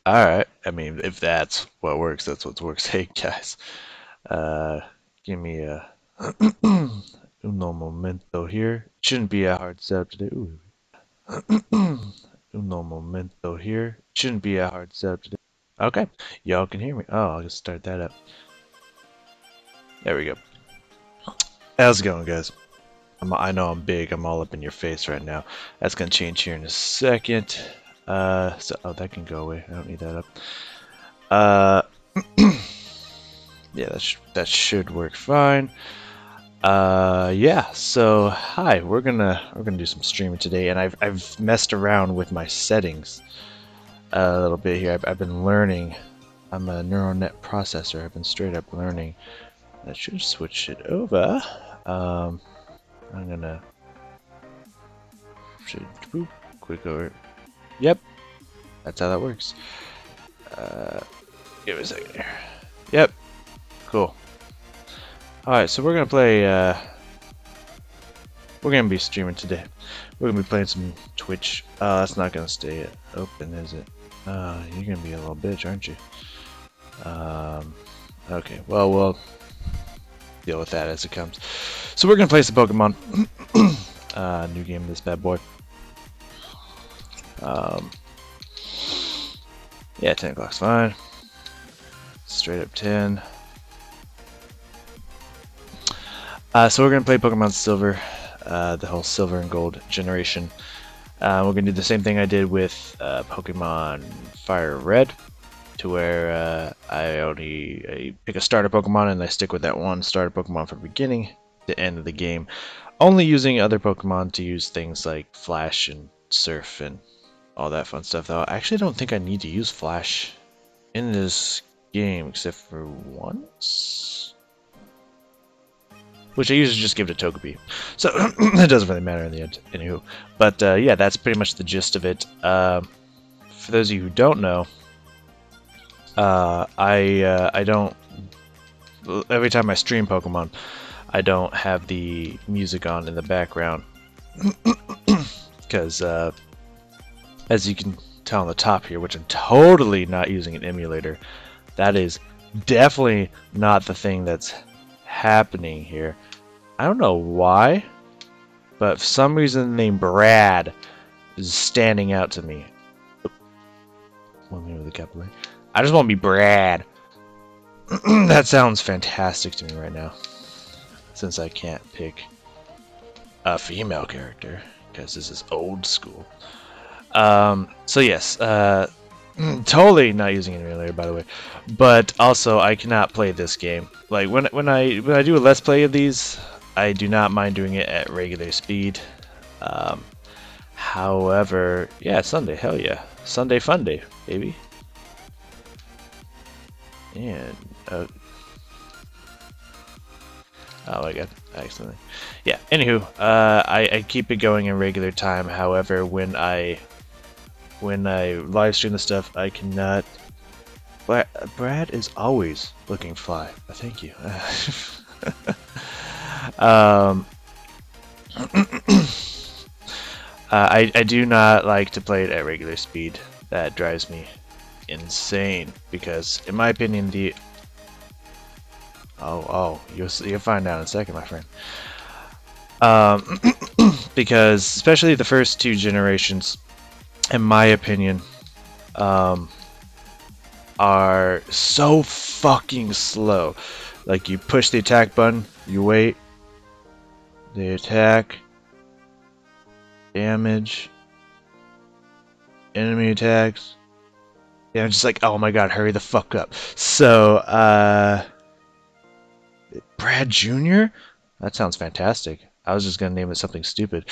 Alright, I mean, if that's what works, that's what works. Hey, guys, uh, give me a uno momento here. Shouldn't be a hard setup today. Ooh. Uno momento here. Shouldn't be a hard setup today. Okay, y'all can hear me. Oh, I'll just start that up. There we go. How's it going, guys? I know I'm big. I'm all up in your face right now. That's gonna change here in a second. Oh, that can go away. I don't need that up. Uh, yeah, that should work fine. Yeah. So hi, we're gonna do some streaming today, and I've messed around with my settings a little bit here. I've been learning. I'm a neural net processor. I've been straight up learning. I should switch it over. I'm gonna boop, quick over. Yep, that's how that works. Give me a second here. Yep, cool. Alright, so we're gonna play, we're gonna be streaming today. We're gonna be playing some Twitch. That's not gonna stay open, is it? You're gonna be a little bitch, aren't you? Okay, well, we'll deal with that as it comes. So we're gonna play some Pokemon. New game, this bad boy. Yeah, 10 o'clock's fine. Straight up 10. So we're gonna play Pokemon Silver, the whole Silver and Gold generation. We're gonna do the same thing I did with Pokemon Fire Red, to where I pick a starter Pokemon and I stick with that one starter Pokemon from the beginning to the end of the game, only using other Pokemon to use things like Flash and Surf and all that fun stuff. Though I actually don't think I need to use Flash in this game except for once, which I usually just give to Togepi, so it doesn't really matter in the end. Anywho, but yeah, that's pretty much the gist of it. For those of you who don't know, I don't. Every time I stream Pokemon, I don't have the music on in the background because, as you can tell on the top here, which I'm totally not using an emulator, that is definitely not the thing that's happening here. I don't know why, but for some reason the name Brad is standing out to me. Let me with the capital A. I just want to be Brad. That sounds fantastic to me right now, since I can't pick a female character because this is old school. So yes, totally not using an emulator, by the way, but also I cannot play this game. Like when I do a let's play of these, I do not mind doing it at regular speed. However, yeah, Sunday, hell yeah, Sunday fun day, baby. And oh my god, accidentally. Yeah, anywho, I keep it going in regular time. However, when I live stream the stuff, I cannot. Brad is always looking fly. Thank you. I do not like to play it at regular speed. That drives me insane because, in my opinion, you'll find out in a second, my friend. Because especially the first two generations, in my opinion, are so fucking slow. Like, you push the attack button, you wait, they attack, damage, enemy attacks. Yeah, I'm just like, oh my god, hurry the fuck up. So, Brad Jr.? That sounds fantastic. I was just gonna name it something stupid,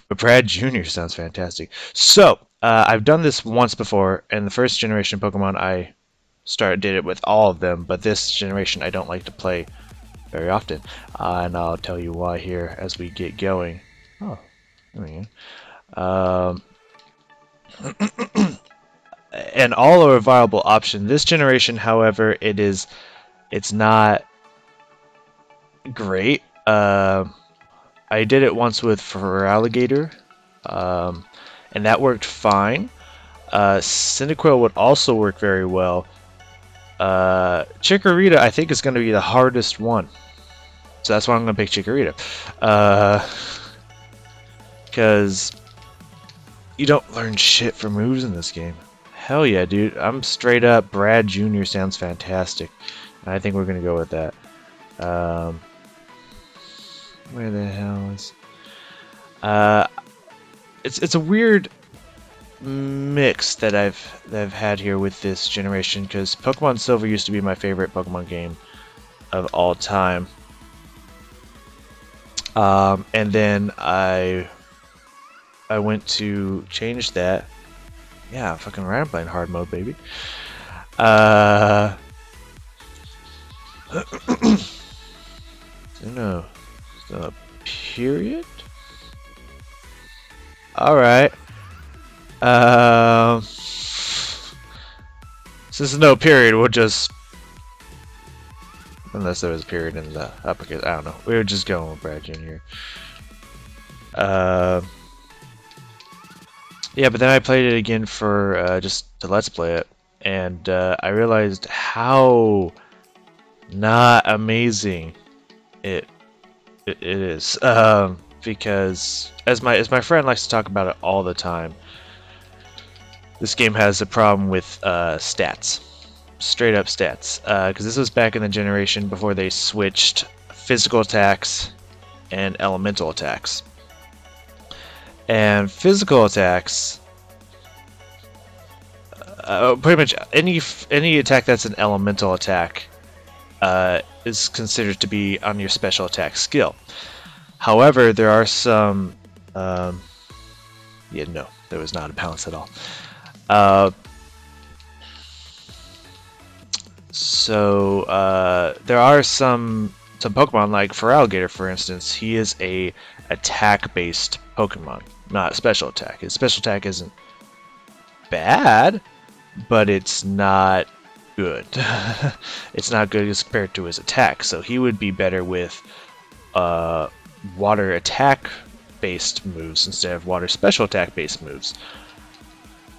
but Brad Jr. sounds fantastic. So, I've done this once before, and the first generation Pokemon I did it with all of them, but this generation I don't like to play very often, and I'll tell you why here as we get going. Oh, there we go. And all are a viable option. This generation, however, it's not great. I did it once with Feraligatr, and that worked fine. Cyndaquil would also work very well. Chikorita, I think, is going to be the hardest one. So that's why I'm going to pick Chikorita. Because you don't learn shit for moves in this game. Hell yeah, dude. I'm straight up. Brad Jr. sounds fantastic. I think we're going to go with that. Where the hell is... It's a weird mix that I've had here with this generation, because Pokemon Silver used to be my favorite Pokemon game of all time. And then I went to change that. Yeah, fucking right, I'm playing hard mode, baby. No, period. All right. Since there's no period, we'll just, unless there was a period in the uppercase, I don't know. We were just going with Brad Jr. Yeah, but then I played it again for just to Let's Play it, and I realized how not amazing it is. Because as my friend likes to talk about it all the time, this game has a problem with stats, straight up stats. Because this was back in the generation before they switched physical attacks and elemental attacks. And physical attacks, pretty much any attack that's an elemental attack is considered to be on your special attack skill. However, there are some... yeah, no, there was not a balance at all. There are some Pokemon, like Feraligatr, for instance. He is a attack-based Pokemon, not special attack. His special attack isn't bad, but it's not good. It's not good as compared to his attack, so he would be better with water attack based moves instead of water special attack based moves,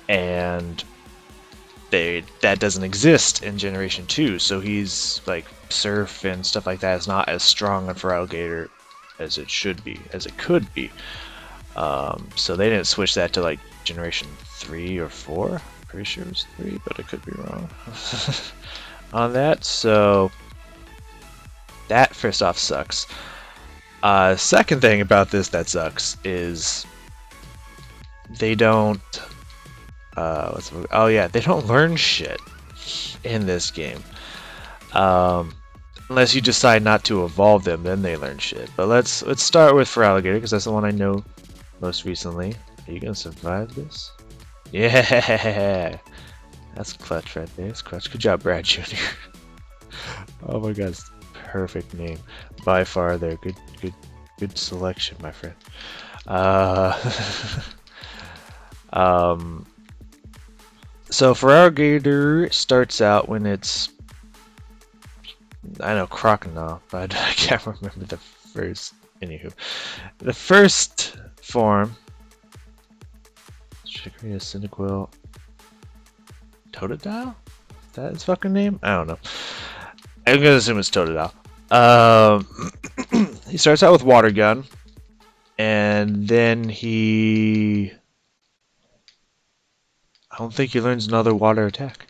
and that doesn't exist in Generation 2, so he's like Surf and stuff like that is not as strong on Feraligatr as it should be, as it could be. So they didn't switch that to like Generation 3 or 4. Pretty sure it was 3, but I could be wrong on that. So that first off sucks. Second thing about this that sucks is they don't they don't learn shit in this game. Unless you decide not to evolve them, then they learn shit. But let's start with Feraligatr, because that's the one I know most recently. Are you gonna survive this? Yeah, that's clutch right there. It's clutch. Good job, Brad Jr. Oh my God, it's perfect name by far. There, good selection, my friend. So Feraligatr starts out when it's, I know, Croconaw, but I can't remember the first. Anywho, the first form. Chikorita, Cyndaquil, Totodile? Is that his fucking name? I don't know. I'm gonna assume it's Totodile. He starts out with Water Gun, and then I don't think he learns another water attack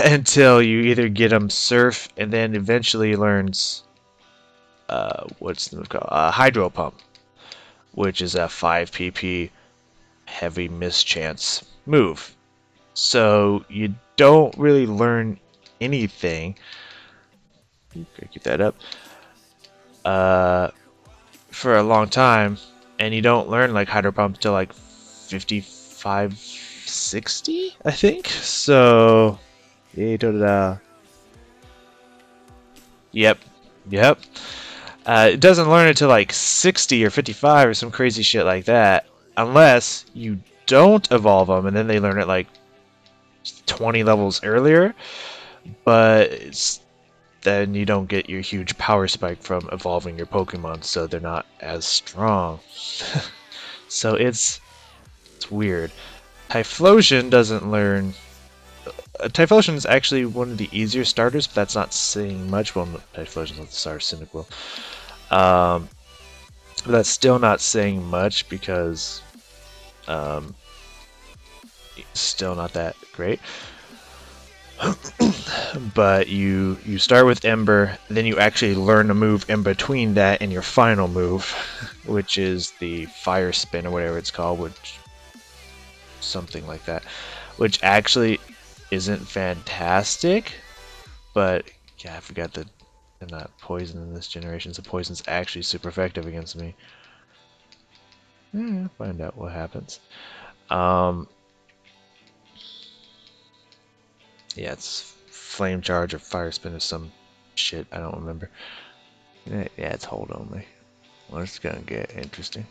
until you either get him Surf, and then eventually he learns what's the move called? Hydro Pump, which is a 5 PP heavy mischance move. So you don't really learn anything. Keep that up. For a long time, and you don't learn like Hydro Pump until like 55, 60, I think. So, yeah, Totodile. Yep. It doesn't learn until like 60 or 55 or some crazy shit like that, unless you don't evolve them, and then they learn it like 20 levels earlier. But then you don't get your huge power spike from evolving your Pokemon, so they're not as strong. So it's weird. Typhlosion doesn't learn. Typhlosion is actually one of the easier starters, but that's not saying much. Well, Typhlosion is not the starter, Cyndaquil. But that's still not saying much because it's still not that great. But you start with Ember, then you actually learn a move in between that and your final move, which is the Fire Spin or whatever it's called, which something like that, which actually isn't fantastic, but yeah, I forgot that I'm not poison in this generation, so poison's actually super effective against me. Find out what happens. Yeah, it's Flame Charge or Fire Spin or some shit, I don't remember. Yeah, it's hold only. Well, it's gonna get interesting.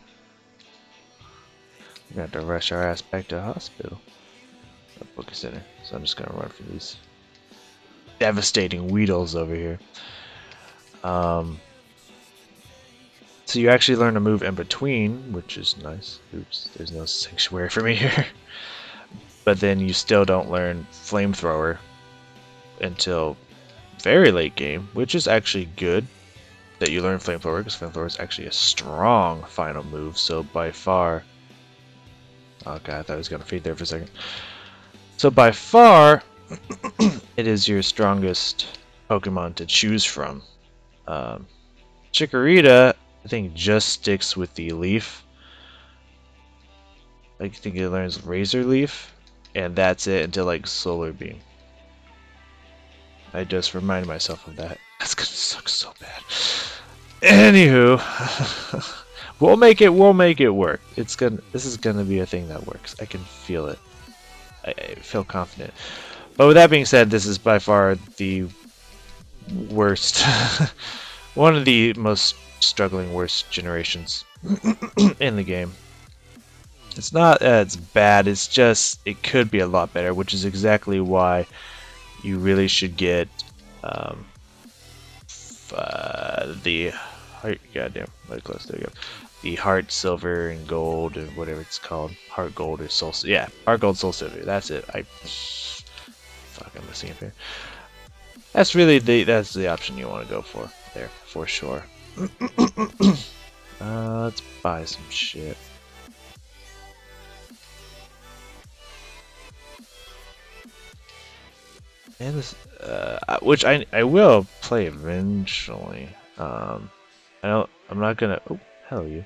We got to rush our ass back to the hospital. Poké Center. So I'm just gonna run for these devastating Weedles over here. So you actually learn to move in between, which is nice. Oops, there's no sanctuary for me here. But then you still don't learn Flamethrower until very late game, which is actually good that you learn Flamethrower, because Flamethrower is actually a strong final move. So by far, oh god, I thought I was gonna feed there for a second. So by far, it is your strongest Pokemon to choose from. Chikorita, I think, just sticks with the Leaf. I think it learns Razor Leaf, and that's it until like Solar Beam. I just reminded myself of that. That's gonna suck so bad. Anywho, we'll make it work. This is gonna be a thing that works. I can feel it. I feel confident. But with that being said, this is by far the worst, one of the most struggling worst generations in the game. It's not that it's bad, it's just it could be a lot better, which is exactly why you really should get the heart, goddamn, right close, there you go. The Heart Silver and Gold and whatever it's called, Heart Gold or Soul, yeah, Heart Gold, Soul Silver. That's it. Fuck, I'm missing it here. That's really that's the option you want to go for there for sure. Let's buy some shit. And this, which I will play eventually. I'm not gonna. Oh, hell you.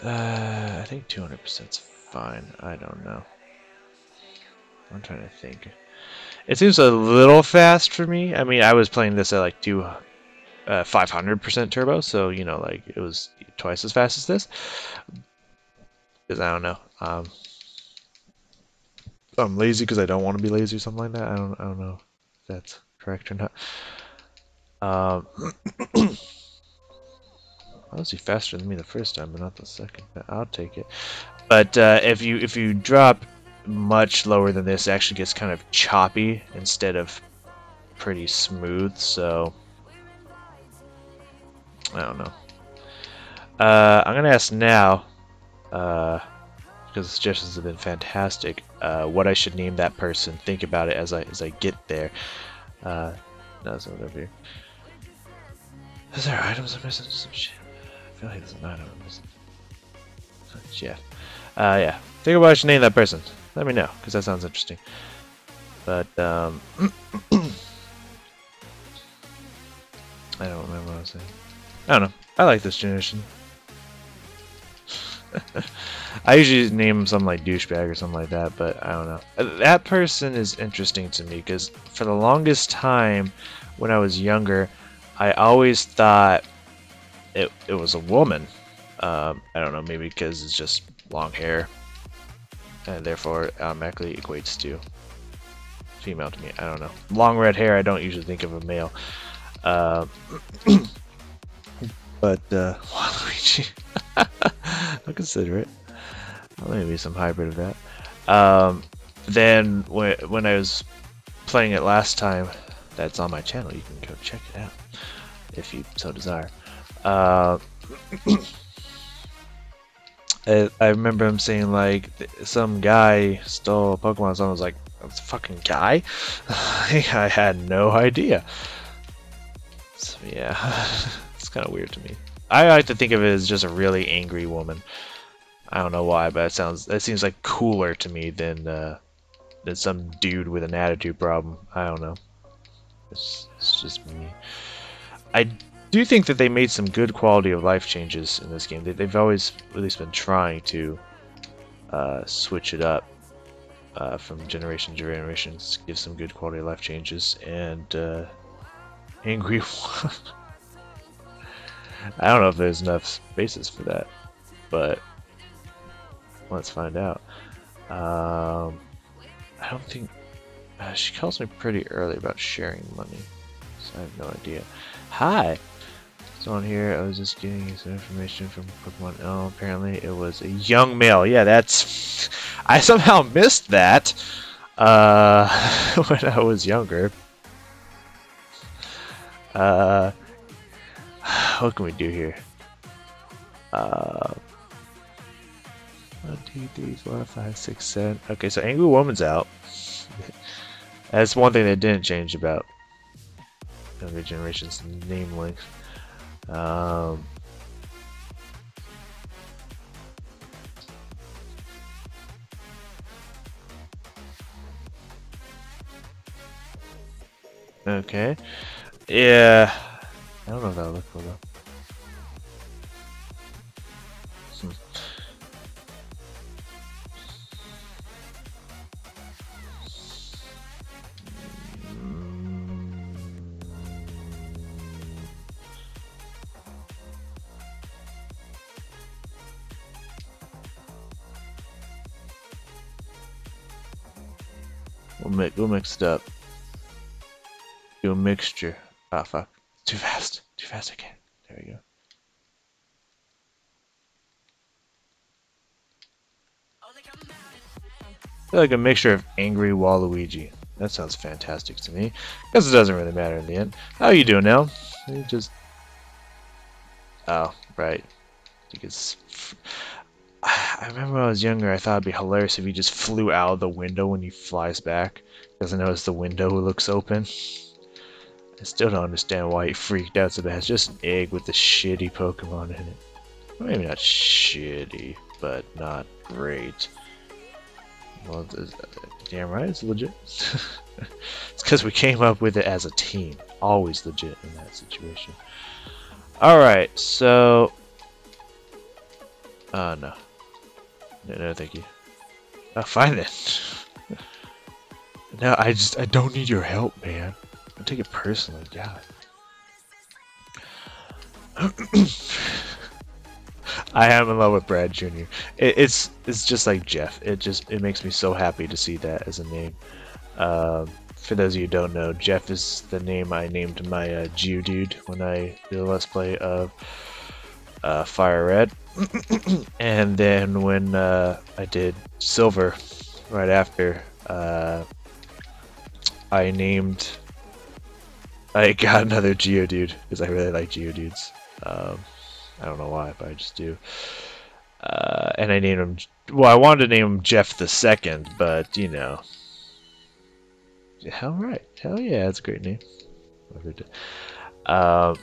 I think 200%'s fine. I don't know. I'm trying to think. It seems a little fast for me. I mean, I was playing this at like 500% turbo, so you know, like it was twice as fast as this. Because I don't know. I'm lazy because I don't want to be lazy or something like that. I don't know if that's correct or not. Obviously faster than me the first time, but not the second. I'll take it. But if you drop much lower than this, it actually gets kind of choppy instead of pretty smooth. So I don't know. I'm gonna ask now, because the suggestions have been fantastic. What I should name that person? Think about it as I get there. No, it's not over here. Is there items I'm missing? Some shit. I feel like there's an item I'm missing. Yeah. Yeah. Think about what I should name that person. Let me know, because that sounds interesting. But, I don't remember what I was saying. I don't know. I like this generation. I usually name him something like douchebag or something like that, but I don't know. That person is interesting to me, because for the longest time, when I was younger, I always thought it was a woman. I don't know, maybe because it's just long hair, and therefore automatically equates to female to me. I don't know. Long red hair, I don't usually think of a male. But Waluigi, I'll consider it. Maybe some hybrid of that. Then when I was playing it last time, that's on my channel. You can go check it out if you so desire. I remember him saying like some guy stole a Pokemon, so I was like, "That's a fucking guy." I had no idea. So yeah, it's kind of weird to me. I like to think of it as just a really angry woman. I don't know why, but it seems like cooler to me than some dude with an attitude problem. I don't know. It's just me. I do think that they made some good quality of life changes in this game. They've always at least been trying to switch it up from generation to generation, give some good quality of life changes, and angry. I don't know if there's enough basis for that, but let's find out. I don't think she calls me pretty early about sharing money, so I have no idea. Hi. So on here, I was just getting some information from Pokemon Elm. Apparently, it was a young male. Yeah, that's. I somehow missed that when I was younger. What can we do here? 1, 2, 3, 4, 5, 6, 7. Okay, so Angry Woman's out. That's one thing that didn't change about younger generation's name length. Okay. Yeah. I don't know if that'll look cool though. We'll mix it up. Do a mixture. Ah, fuck. Too fast. Too fast again. There we go. I feel like a mixture of angry Waluigi. That sounds fantastic to me. Guess it doesn't really matter in the end. How are you doing now? You just... Oh, right. Because... I remember when I was younger, I thought it'd be hilarious if he just flew out of the window when he flies back. Doesn't notice the window looks open. I still don't understand why he freaked out so bad. It's just an egg with the shitty Pokemon in it. Well, maybe not shitty, but not great. Well, damn right, it's legit. It's because we came up with it as a team. Always legit in that situation. Alright, so... no. No, thank you. Oh, fine then. No, I don't need your help, man. Don't take it personally, God. I am in love with Brad Jr. It's just like Jeff. It makes me so happy to see that as a name. For those of you who don't know, Jeff is the name I named my Geodude when I did a Let's Play of Fire Red. And then when I did Silver right after, I got another Geodude because I really like Geodudes. I don't know why, but I just do. And I named him. Well, I wanted to name him Jeff the Second, but you know. Hell right, hell yeah, that's a great name. Oh,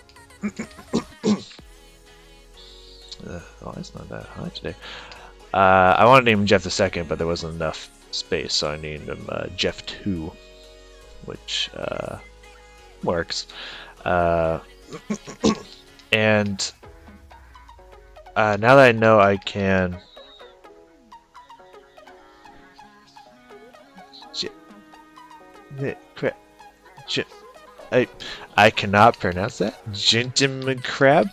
it's not that high today. I wanted to name him Jeff the Second, but there wasn't enough space, so I named him Jeff 2, which works. And now that I know I can... I cannot pronounce that. Gentleman Crab?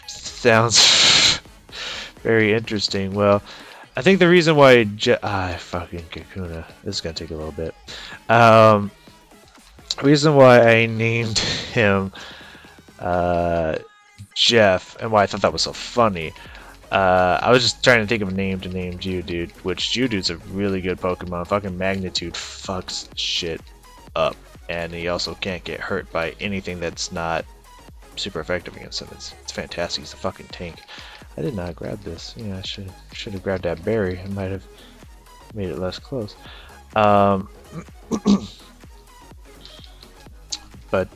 Sounds very interesting. Well, I think the reason why fucking Kakuna. This is gonna take a little bit. Reason why I named him Jeff and why I thought that was so funny. I was just trying to think of a name to name Geodude, which Geodude's a really good Pokemon. Fucking Magnitude fucks shit up, and he also can't get hurt by anything that's not super effective against him. It's fantastic. He's a fucking tank. I did not grab this. Yeah, I should have grabbed that berry. It might have made it less close. But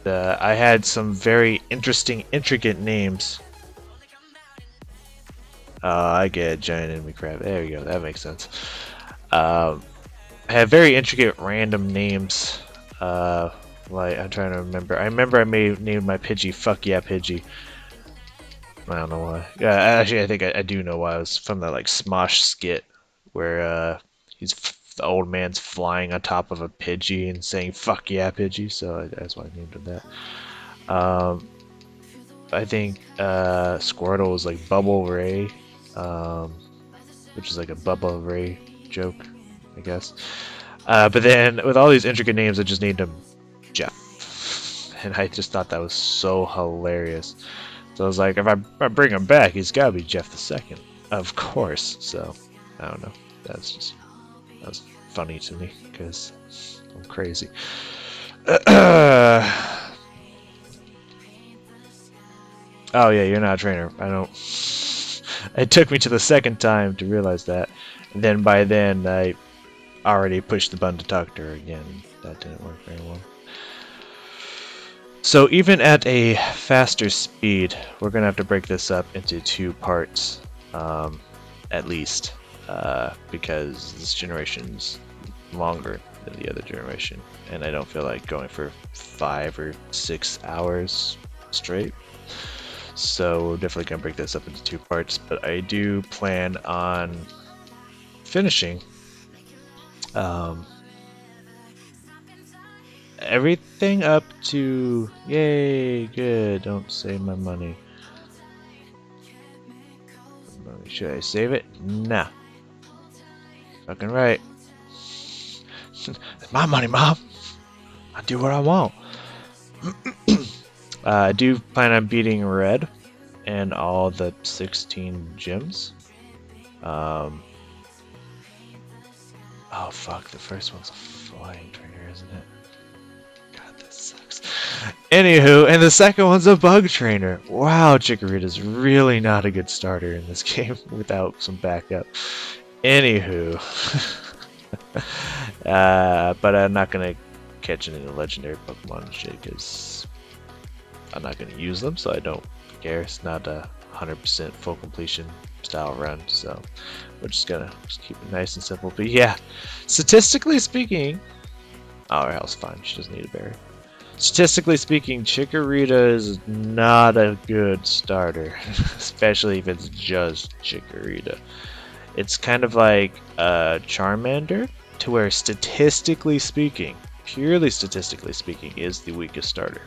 I had some very interesting, intricate names. I get giant enemy crab. There we go. That makes sense. I have very intricate random names. Like I'm trying to remember. I remember I named my Pidgey Fuck Yeah Pidgey. I don't know why. Actually, I think I do know why. It was from that like Smosh skit where the old man's flying on top of a Pidgey and saying "Fuck yeah, Pidgey." So that's why I named him that. I think Squirtle was like Bubble Ray, which is like a Bubba Ray joke, I guess. But then with all these intricate names, I just named him Jeff, and I just thought that was so hilarious. So I was like, if I bring him back, he's gotta be Jeff the Second, of course. So I don't know. That was funny to me because I'm crazy. Oh yeah, you're not a trainer. I don't. It took me to the second time to realize that, and then by then I already pushed the button to talk to her again. That didn't work very well. So even at a faster speed, we're gonna have to break this up into 2 parts, at least, because this generation's longer than the other generation, and I don't feel like going for 5 or 6 hours straight. So we're definitely gonna break this up into 2 parts, but I do plan on finishing everything up to, yay, good, don't save my money. Should I save it? Nah. Fucking right. It's my money, Mom. I do what I want. I do plan on beating Red and all the 16 gyms. Oh fuck, the first one's a flying trainer, isn't it? God, that sucks. Anywho, and the second one's a bug trainer. Wow, Chikorita's really not a good starter in this game without some backup. Anywho. But I'm not gonna catch any of the legendary Pokemon and shit because I'm not gonna use them, so I don't care. It's not a 100% full completion style run, so we're just gonna keep it nice and simple. But yeah, statistically speaking, oh, hell's fine. She doesn't need a berry. Statistically speaking, Chikorita is not a good starter, especially if it's just Chikorita. It's kind of like Charmander, to where statistically speaking, purely statistically speaking, is the weakest starter.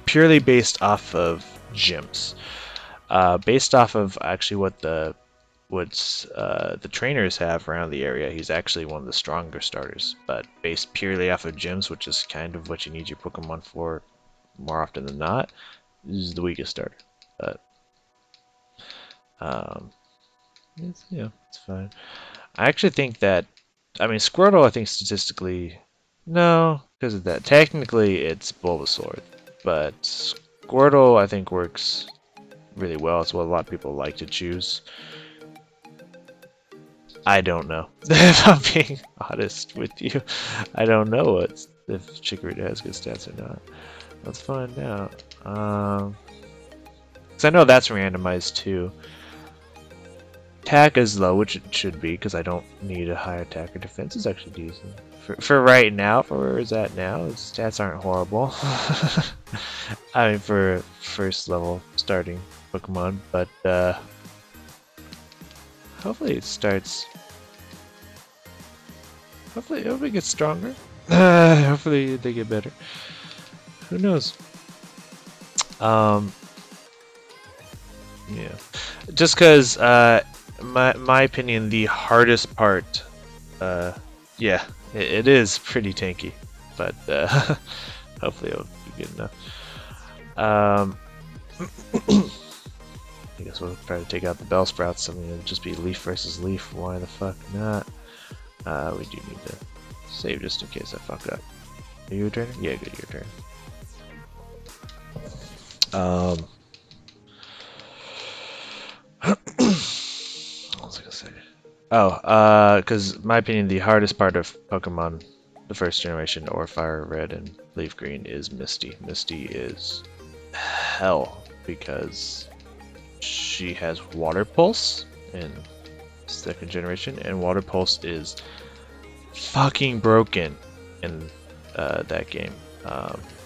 Purely based off of gyms. Based off of actually what the trainers have around the area, he's actually one of the stronger starters. But based purely off of gyms, which is kind of what you need your Pokemon for more often than not, this is the weakest starter. But it's fine. I actually think that, I mean, Squirtle, I think statistically, no, because of that. Technically, it's Bulbasaur, but Squirtle, I think, works really well. It's what a lot of people like to choose. I don't know. If I'm being honest with you, I don't know if Chikorita has good stats or not. Let's find out. Because I know that's randomized too. Attack is low, which it should be, because I don't need a high attack or defense. Is actually decent. For right now, for where it's at now, his stats aren't horrible. I mean, for first level starting Pokemon, but hopefully it starts. Hopefully it gets stronger. Hopefully they get better. Who knows? Yeah. Just because, my opinion, the hardest part, yeah, it is pretty tanky, but hopefully it'll be good enough. I guess we'll try to take out the Bellsprouts. I mean, it'll just be Leaf versus Leaf. Why the fuck not? We do need to save just in case I fuck up. Are you a trainer? Yeah, good, your turn. Oh, because my opinion, the hardest part of Pokemon, the first generation, or Fire Red and Leaf Green, is Misty. Misty is hell because she has Water Pulse in second generation, and Water Pulse is fucking broken in that game.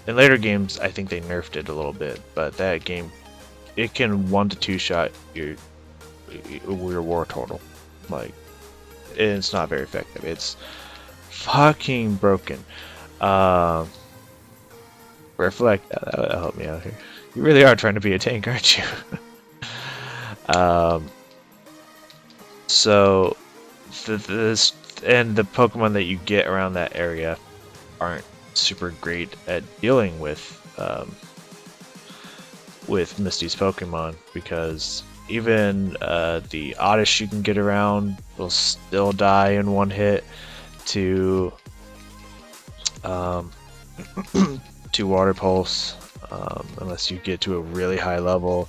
In later games, I think they nerfed it a little bit, but that game, it can 1 to 2 shot your War Turtle. Like, it's not very effective. It's fucking broken. Reflect, that'll help me out here. You really are trying to be a tank, aren't you? um, so, this and the Pokemon that you get around that area aren't super great at dealing with Misty's Pokemon, because even the Oddish you can get around will still die in 1 hit to to Water Pulse, unless you get to a really high level.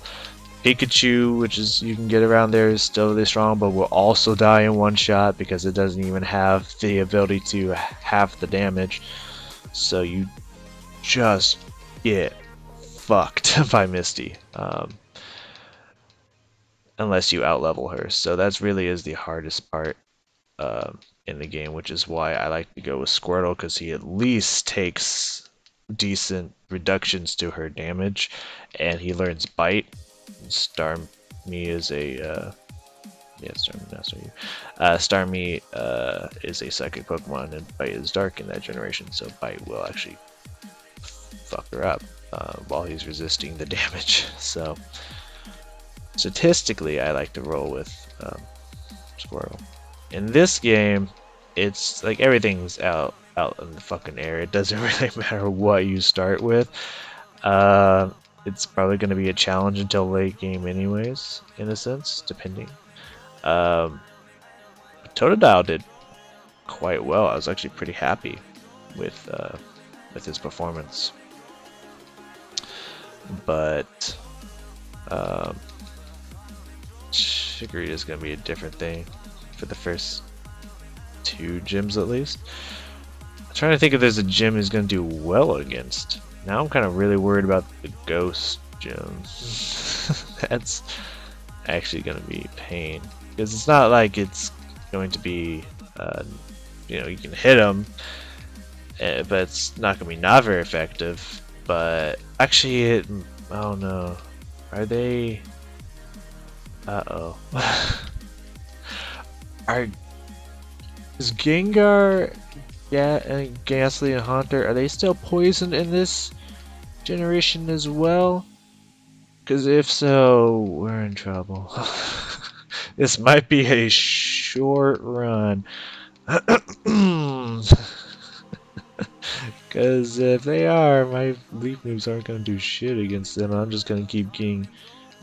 Pikachu, which is you can get around there, is still really strong, but will also die in 1 shot because it doesn't even have the ability to half the damage. So you just get fucked by Misty, unless you outlevel her. So that's really is the hardest part in the game, which is why I like to go with Squirtle, because he at least takes decent reductions to her damage, and he learns Bite. Starmie is a yeah, Starmie, not Starmie. Starmie is a psychic Pokemon, and Bite is dark in that generation, so Bite will actually fuck her up while he's resisting the damage. So statistically, I like to roll with Squirtle. In this game, it's like everything's out in the fucking air. It doesn't really matter what you start with. It's probably going to be a challenge until late game anyways, in a sense, depending. Totodile did quite well. I was actually pretty happy with his performance. But Chikorita is going to be a different thing for the first 2 gyms at least. I'm trying to think if there's a gym he's going to do well against. Now I'm kind of really worried about the ghost gyms. That's actually going to be pain, because it's not like it's going to be you know, you can hit them, but it's not going to be not very effective. But actually oh no, are they uh-oh. Is Gengar, and Ghastly and Haunter, are they still poisoned in this generation as well? Because if so, we're in trouble. This might be a short run. Because if they are, my Leaf moves aren't going to do shit against them. I'm just going to keep getting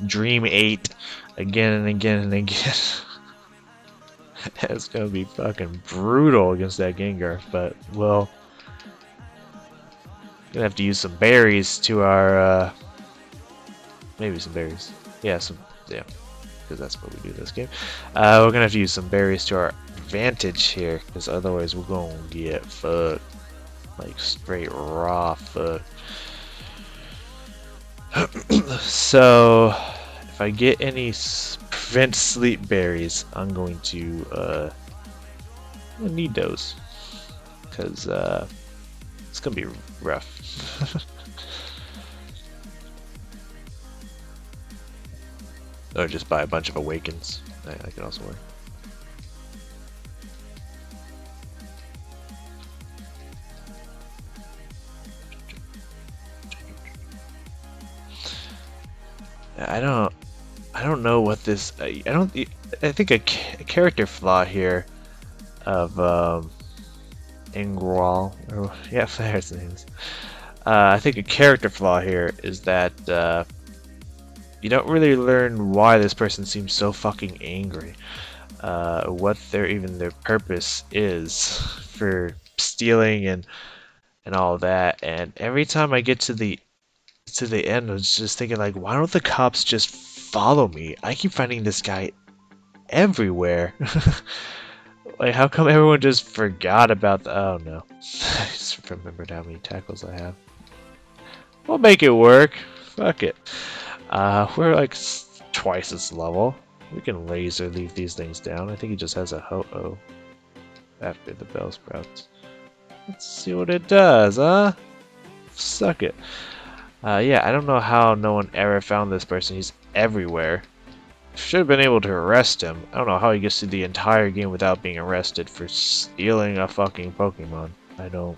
Dream 8 again and again and again. It's going to be fucking brutal against that Gengar. But, well, gonna have to use some berries to our, maybe some berries. Yeah, yeah, because that's what we do this game. We're gonna have to use some berries to our advantage here, because otherwise we're gonna get fucked. Like, straight raw fuck. So, if I get any prevent sleep berries, I'm going to, need those. Because, it's gonna be rough. Or just buy a bunch of awakens. That could also work. I don't know what this. I think a character flaw here of Ingral, or yeah, there's the names. I think a character flaw here is that you don't really learn why this person seems so fucking angry. What their purpose is for stealing and all of that. And every time I get to the end, I was just thinking, like, why don't the cops just follow me? I keep finding this guy everywhere. Like, how come everyone just forgot about the... Oh, no. I just remembered how many tackles I have. We'll make it work. Fuck it. We're like twice its level. We can laser leave these things down. I think he just has a ho-oh after the bell sprouts. Let's see what it does, huh? Suck it. Yeah, I don't know how no one ever found this person. He's everywhere. Should have been able to arrest him. I don't know how he gets through the entire game without being arrested for stealing a fucking Pokemon. I don't...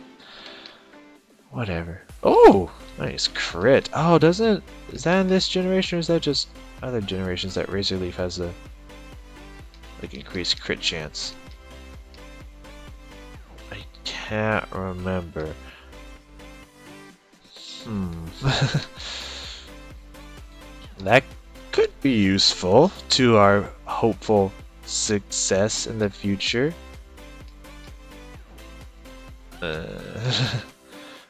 Whatever. Oh! Nice crit. Oh, doesn't... Is that in this generation or is that just other generations that Razor Leaf has the... like, increased crit chance? I can't remember. That could be useful to our hopeful success in the future. I'm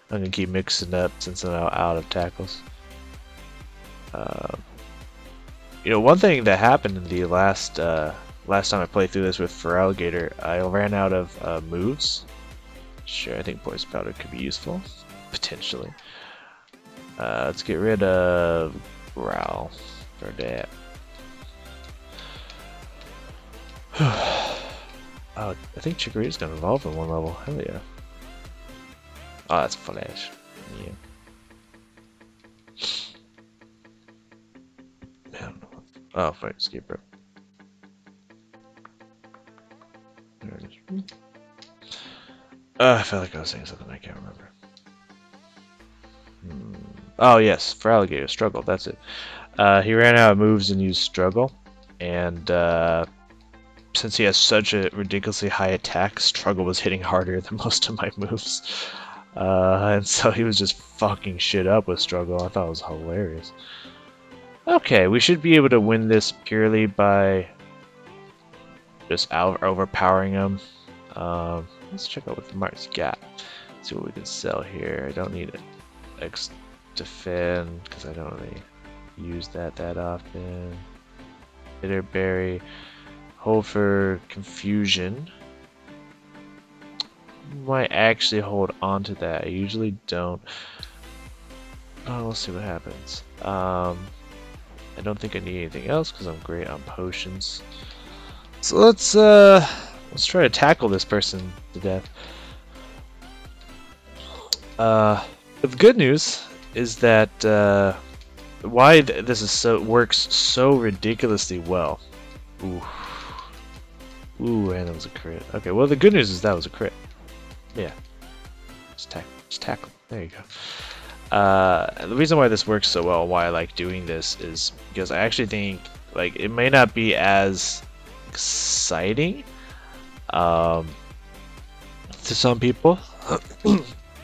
gonna keep mixing up since I'm out of tackles. You know, one thing that happened in the last time I played through this with Feraligatr, I ran out of moves. Sure, I think Poison Powder could be useful, potentially. Let's get rid of Growl for that. Oh, I think Chikorita's gonna evolve in one level. Hell yeah. Oh, that's Flash. Yeah. Man. Oh, wait, escape rope. There it is. I felt like I was saying something I can't remember. Oh yes, Feraligatr, Struggle, that's it. He ran out of moves and used Struggle, and since he has such a ridiculously high attack, Struggle was hitting harder than most of my moves. And so he was just fucking shit up with Struggle. I thought it was hilarious. Okay, we should be able to win this purely by just overpowering him. Let's check out what the Mark's got. See what we can sell here. I don't need it. X defend because I don't really use that often. Bitterberry. Hold for confusion. Might actually hold on to that. I usually don't. Oh, we'll see what happens. I don't think I need anything else because I'm great on potions. So let's try to tackle this person to death. The good news is that why this is works so ridiculously well. Ooh, and that was a crit. Okay, well the good news is that was a crit. Yeah, just tackle. There you go. The reason why this works so well, why I like doing this, is because I actually think like it may not be as exciting to some people,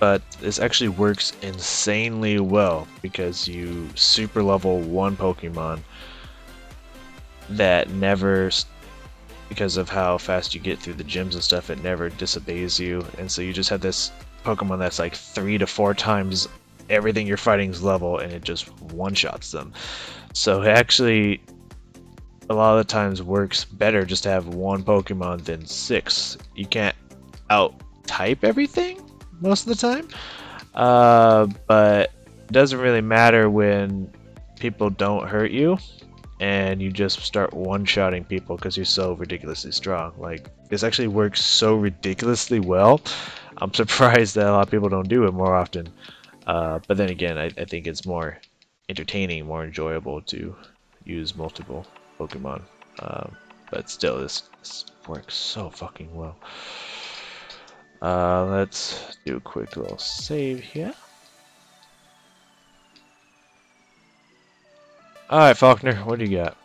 but this actually works insanely well because you super level one Pokemon that never, because of how fast you get through the gyms and stuff, it never disobeys you, and so you just have this Pokemon that's like 3 to 4 times everything you're fighting's level, and it just one-shots them. So it actually a lot of the times works better just to have one Pokemon than 6. You can't out-type everything most of the time, but it doesn't really matter when people don't hurt you and you just start one-shotting people because you're so ridiculously strong. Like, this actually works so ridiculously well. I'm surprised that a lot of people don't do it more often. But then again, I think it's more entertaining, more enjoyable to use multiple Pokemon. But still, this works so fucking well. Let's do a quick little save here. Alright, Faulkner, what do you got?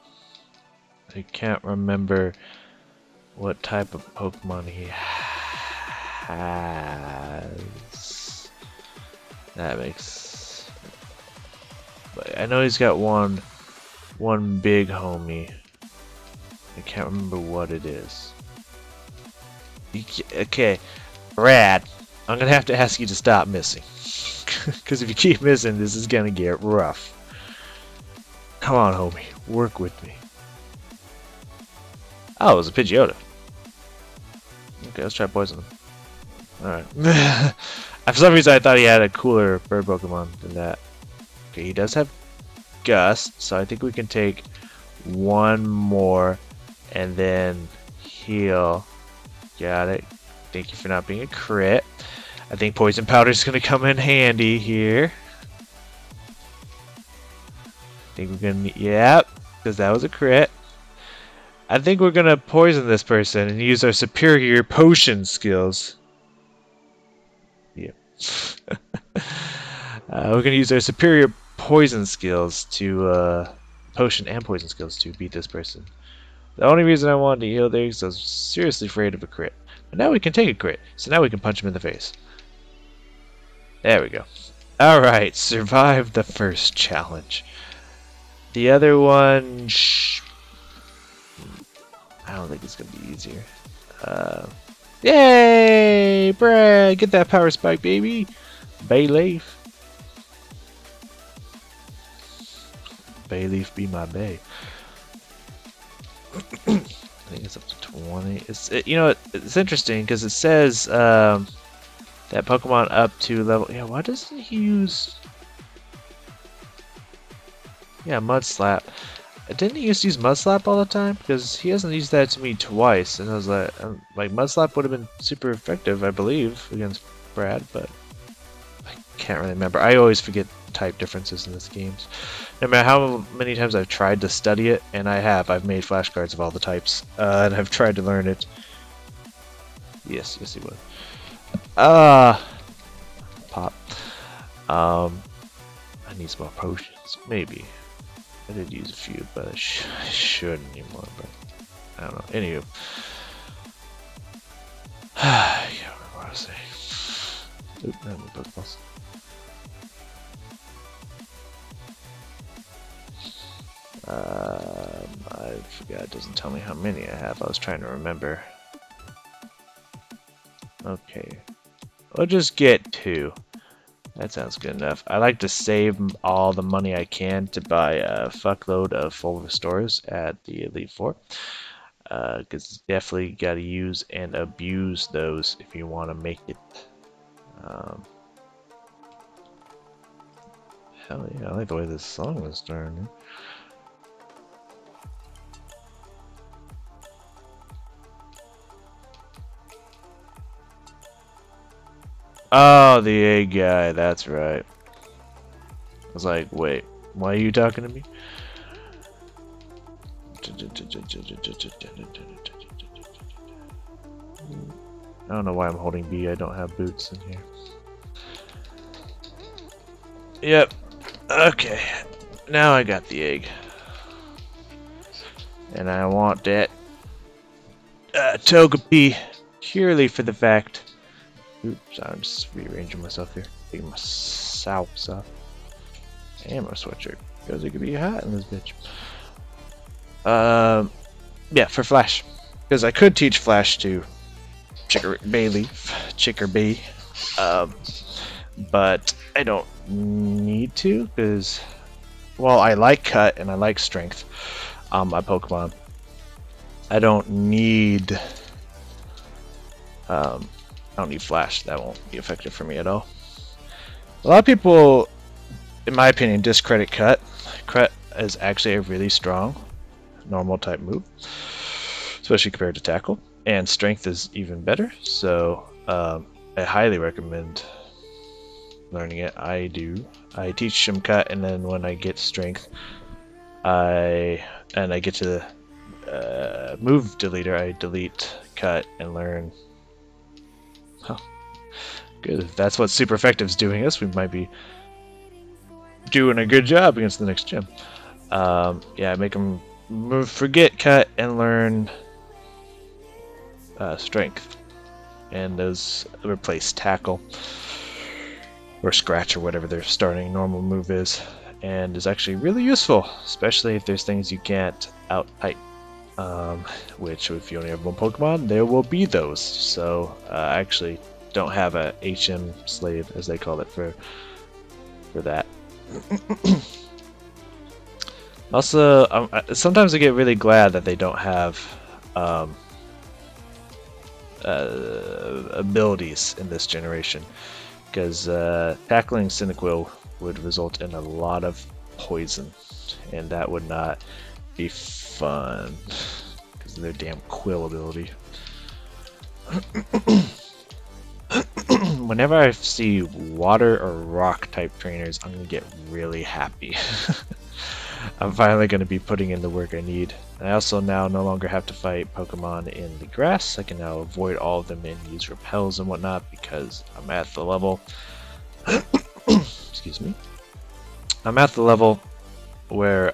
I can't remember what type of Pokemon he has. That makes... But I know he's got one big homie. I can't remember what it is. Okay, Brad, I'm gonna have to ask you to stop missing. Because if you keep missing, this is gonna get rough. Come on, homie, work with me. Oh, it was a Pidgeotto. Okay, let's try poison him. Alright. For some reason I thought he had a cooler bird Pokemon than that. Okay, he does have Gust, so I think we can take one more and then heal. Got it. Thank you for not being a crit. I think Poison Powder is going to come in handy here. I think we're going to... Yep, because that was a crit. I think we're going to poison this person and use our superior potion skills. Yep. We're going to use our superior poison skills to... potion and poison skills to beat this person. The only reason I wanted to heal there is I was seriously afraid of a crit. But now we can take a crit, so now we can punch him in the face. There we go. Alright, survived the first challenge. The other one... I don't think it's going to be easier. Yay! Brad! Get that power spike, baby! Bayleaf. Bayleaf be my bay. I think it's up to 20. You know, it's interesting because it says that Pokemon up to level. Yeah, why doesn't he use? Yeah, Mud Slap. Didn't he used to use Mud Slap all the time? Because he hasn't used that to me twice, and I was like Mud Slap would have been super effective, I believe, against Brad, but I can't really remember. I always forget type differences in this game. No matter how many times I've tried to study it, and I've made flashcards of all the types, and I've tried to learn it. Yes, he would. Pop. I need some more potions, maybe. I did use a few, but I shouldn't anymore. But I don't know. Anywho, I can't remember what I was saying. Oop, no Pokeballs. I forgot. It doesn't tell me how many I have. I was trying to remember. Okay, we'll just get 2. That sounds good enough. I like to save all the money I can to buy a fuckload of full restores at the Elite Four. Because definitely got to use and abuse those if you want to make it. Hell yeah, I like the way this song was starting. Oh, the egg guy, that's right. I was like, wait, why are you talking to me? I don't know why I'm holding B, I don't have boots in here. Yep, okay, now I got the egg. And I want that Togepi purely for the fact. Oops, I'm just rearranging myself here. Taking my socks off. And my sweatshirt. Because it could be hot in this bitch. Yeah, for Flash. Because I could teach Flash to Chickerbee. But I don't need to. Because, well, I like Cut and I like Strength on my Pokemon. I don't need... I don't need Flash. That won't be effective for me at all. A lot of people, in my opinion, discredit Cut. Cut is actually a really strong normal type move, especially compared to Tackle. And Strength is even better, so I highly recommend learning it. I do. I teach him Cut, and then when I get Strength, I get to the move deleter, I delete Cut and learn. Huh. Good. If that's what Super Effective's doing us, we might be doing a good job against the next gym. Yeah, make them forget Cut and learn Strength. And those replace Tackle or Scratch or whatever their starting normal move is. And is actually really useful, especially if there's things you can't out-type. Which if you only have one Pokemon, there will be those. So I actually don't have a HM slave, as they call it, for that. Also, sometimes I get really glad that they don't have um, abilities in this generation, because tackling Cyndaquil would result in a lot of poison, and that would not be fun because of their damn Quill ability. Whenever I see water or rock type trainers, I'm gonna get really happy. I'm finally gonna be putting in the work I need. I also now no longer have to fight Pokemon in the grass. I can now avoid all of them and use repels and whatnot because I'm at the level. Excuse me. I'm at the level where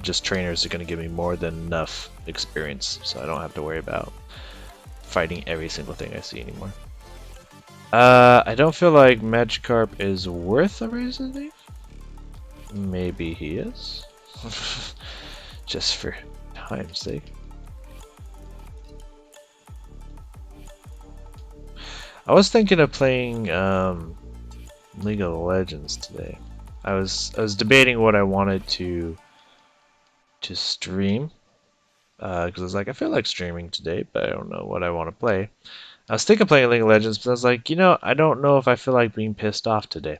just trainers are gonna give me more than enough experience, so I don't have to worry about fighting every single thing I see anymore. I don't feel like Magikarp is worth a Razor Leaf. Maybe he is. Just for time's sake. I was thinking of playing League of Legends today. I was debating what I wanted to stream. Because I was like, I feel like streaming today, but I don't know what I want to play. I was thinking of playing League of Legends, but I was like, you know, I don't know if I feel like being pissed off today.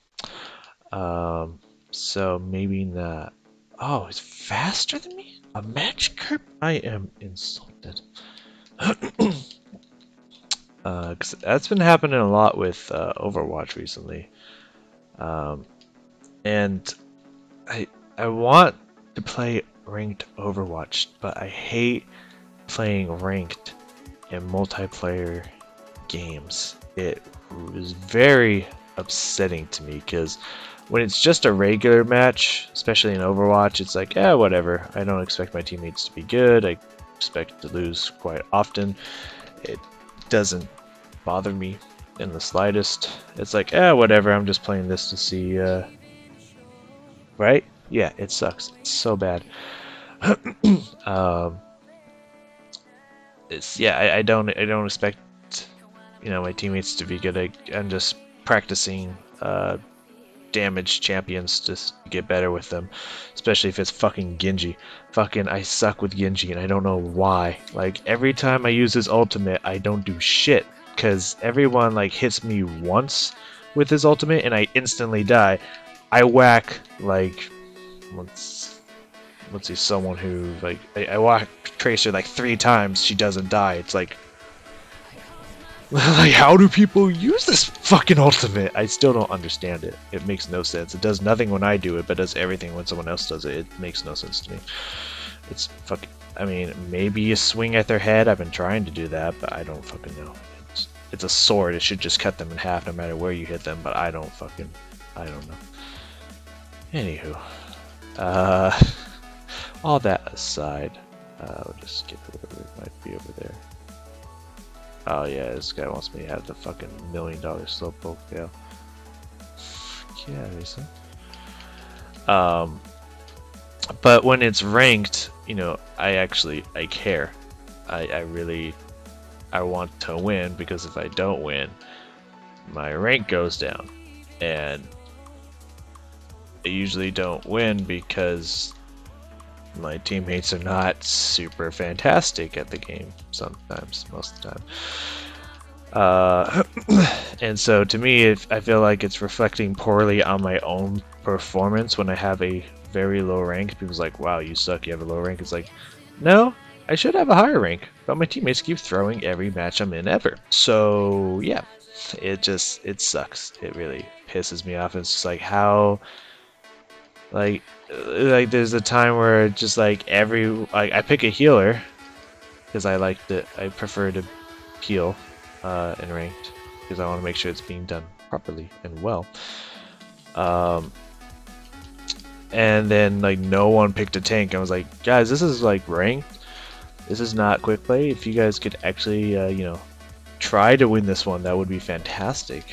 So maybe not. Oh, it's faster than me? A Magikarp? I am insulted. Cause that's been happening a lot with Overwatch recently. And I want to play ranked Overwatch, but I hate playing ranked in multiplayer games. It is very upsetting to me because when it's just a regular match, especially in Overwatch, it's like, yeah, whatever. I don't expect my teammates to be good. I expect to lose quite often. It doesn't bother me in the slightest. It's like, whatever. I'm just playing this to see, right? Yeah, it sucks. It's so bad. I don't expect, you know, my teammates to be good. I'm just practicing damage champions to get better with them, especially if it's fucking Genji. Fucking I suck with Genji and I don't know why. Like every time I use his ultimate, I don't do shit because everyone like hits me once with his ultimate and I instantly die. I whack like let's see, someone who like I whack Tracer like 3 times, she doesn't die. It's like like, how do people use this fucking ultimate? I still don't understand it. It makes no sense. It does nothing when I do it, but does everything when someone else does it. It makes no sense to me. It's fucking... I mean, maybe a swing at their head. I've been trying to do that, but I don't fucking know. It's a sword. It should just cut them in half no matter where you hit them, but I don't know. Anywho. All that aside, we'll just skip whatever it might be over there. Oh yeah, this guy wants me to have the fucking $1 million Slowpoke tail. Yeah, Lisa. But when it's ranked, you know, I care. I want to win, because if I don't win, my rank goes down. And I usually don't win because my teammates are not super fantastic at the game sometimes, most of the time. And so to me, I feel like it's reflecting poorly on my own performance when I have a very low rank. People's like, wow, you suck, you have a low rank. It's like, no, I should have a higher rank, but my teammates keep throwing every match I'm in ever. So yeah, it sucks. It really pisses me off. It's just like, how... Like there's a time where just like I pick a healer because I prefer to heal in ranked because I want to make sure it's being done properly and well. And then like no one picked a tank. I was like, guys, this is like ranked. This is not quick play. If you guys could actually you know, try to win this one, that would be fantastic.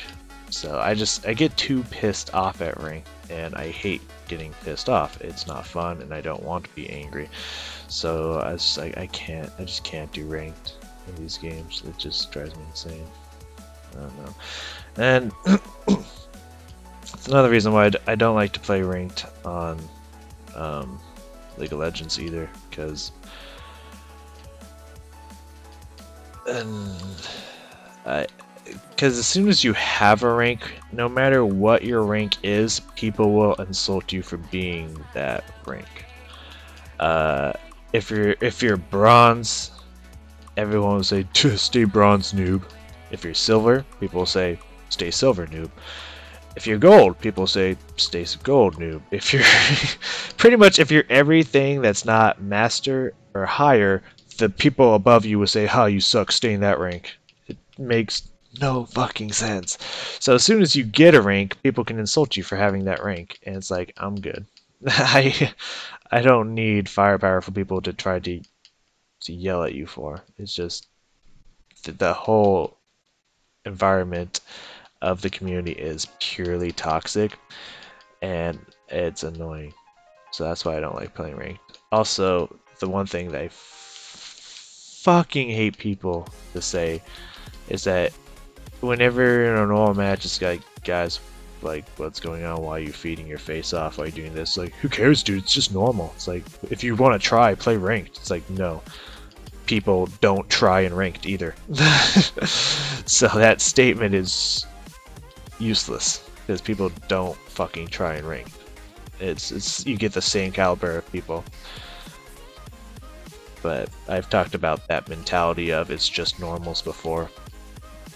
So I get too pissed off at ranked, and I hate getting pissed off. It's not fun, and I don't want to be angry. So I just can't do ranked in these games. It just drives me insane. I don't know. And it's another reason why I don't like to play ranked on League of Legends either, because And because as soon as you have a rank, no matter what your rank is, people will insult you for being that rank. If you're bronze, everyone will say stay bronze, noob. If you're silver, people will say stay silver, noob. If you're gold, people say stay gold, noob. If you're pretty much if you're everything that's not master or higher, the people above you will say, "Ha, you suck, stay in that rank." It makes no fucking sense. So as soon as you get a rank, people can insult you for having that rank, and it's like, I'm good. I don't need firepower for people to try to yell at you for. It's just the whole environment of the community is purely toxic, and it's annoying. So that's why I don't like playing ranked. Also, the one thing that I fucking hate people to say is that whenever in a normal match, it's like, guys, like, what's going on? Why are you feeding your face off? Why are you doing this? Like, who cares, dude? It's just normal. It's like, if you want to try, play ranked. It's like, no. People don't try in ranked either. So that statement is useless because people don't fucking try in ranked. It's you get the same caliber of people. But I've talked about that mentality of it's just normals before,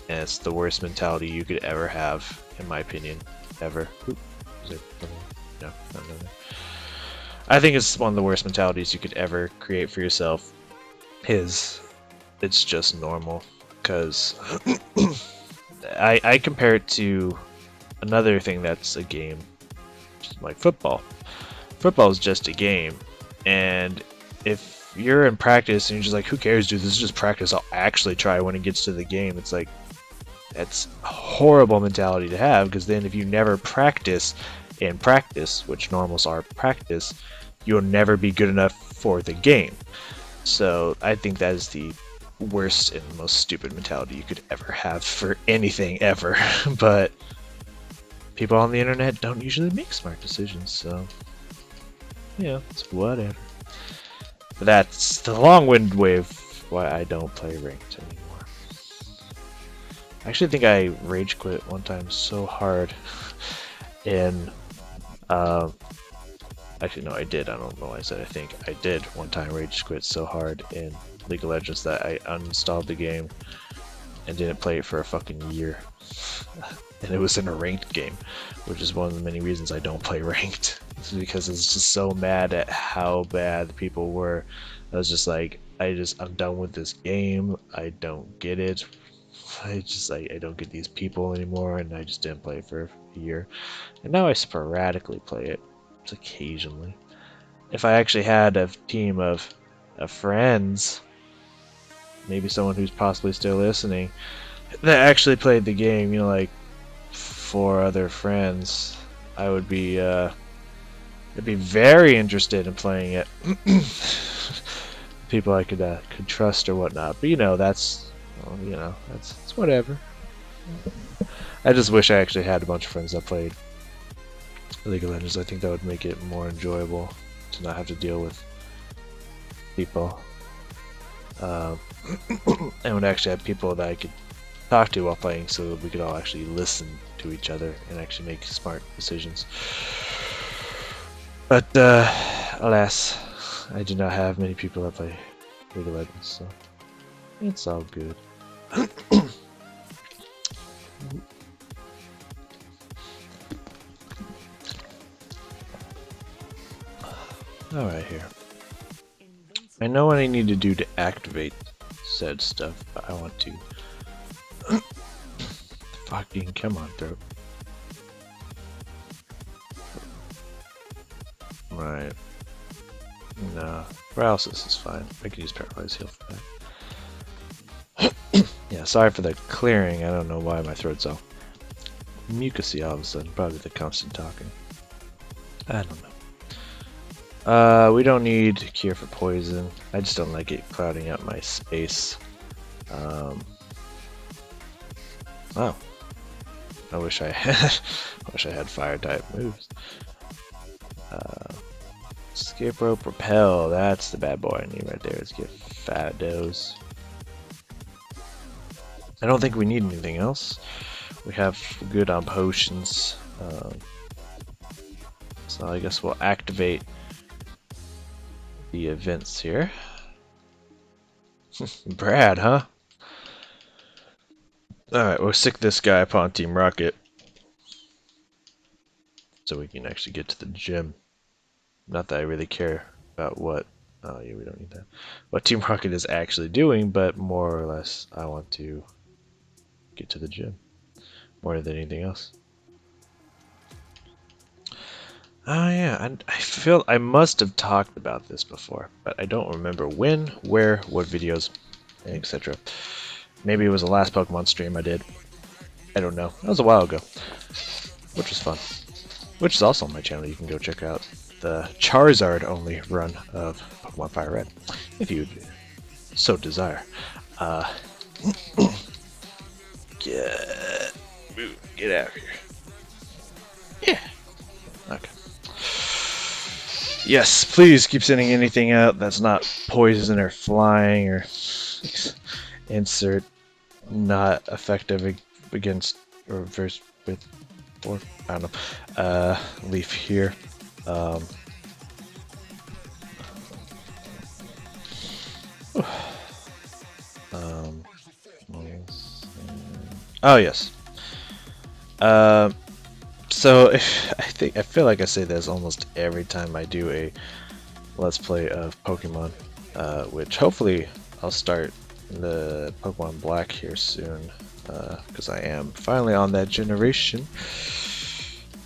and it's the worst mentality you could ever have, in my opinion, ever. Oop, is there no, no. I think it's one of the worst mentalities you could ever create for yourself. It's just normal, because I compare it to another thing that's a game, like football. Football is just a game, and if you're in practice and you're just like, who cares, dude, this is just practice, I'll actually try when it gets to the game, it's like, that's a horrible mentality to have, because then if you never practice in practice, which normals are practice, you'll never be good enough for the game. So I think that is the worst and most stupid mentality you could ever have for anything ever. But people on the internet don't usually make smart decisions, so yeah, it's whatever. But that's the long-winded way of why I don't play ranked anymore. I actually think I rage quit one time so hard in actually, no, I did. I don't know why I said I think. I did one time rage quit so hard in League of Legends that I uninstalled the game and didn't play it for a fucking year. And it was in a ranked game, which is one of the many reasons I don't play ranked. It's because it's just so mad at how bad people were. I was just like, I'm done with this game. I don't get it. I don't get these people anymore, and I just didn't play it for a year. And now I sporadically play it. Occasionally. If I actually had a team of friends, maybe someone who's possibly still listening, that actually played the game, you know, like 4 other friends, I would be I'd be very interested in playing it. People I could trust or whatnot. But you know, that's, well, you know, it's whatever. I just wish I actually had a bunch of friends that played League of Legends. I think that would make it more enjoyable to not have to deal with people. And would actually have people that I could talk to while playing, so that we could all actually listen to each other and actually make smart decisions. But alas, I do not have many people that play League of Legends, so it's all good. Alright, here. I know what I need to do to activate said stuff, but I want to... Fucking come on, throat. Right. No. Paralysis is fine. I can use Paralyze Heal for that. Yeah, sorry for the clearing. I don't know why my throat's all mucusy all of a sudden. Probably the constant talking. I don't know. We don't need Cure for Poison. I just don't like it clouding up my space. Wow. I wish I had fire type moves. Escape Rope Repel, that's the bad boy I need right there. Let's get Fados. I don't think we need anything else. We have good on potions. So I guess we'll activate the events here. Brad, huh? Alright, we'll stick this guy upon Team Rocket so we can actually get to the gym. Not that I really care about what... Oh yeah, we don't need that. What Team Rocket is actually doing, but more or less I want to get to the gym more than anything else. Oh yeah, I feel I must have talked about this before, but I don't remember when, where, what videos, etc. Maybe it was the last Pokemon stream I did. I don't know. That was a while ago, which was fun. Which is also on my channel. You can go check out the Charizard only run of Pokemon Fire Red, if you so desire. Get out of here. Yeah. Okay. Yes, please keep sending anything out that's not poison or flying or insert not effective against or versus with or I don't know. Leaf here. Oh yes. So I feel like I say this almost every time I do a Let's Play of Pokemon, which hopefully I'll start the Pokemon Black here soon, because I am finally on that generation.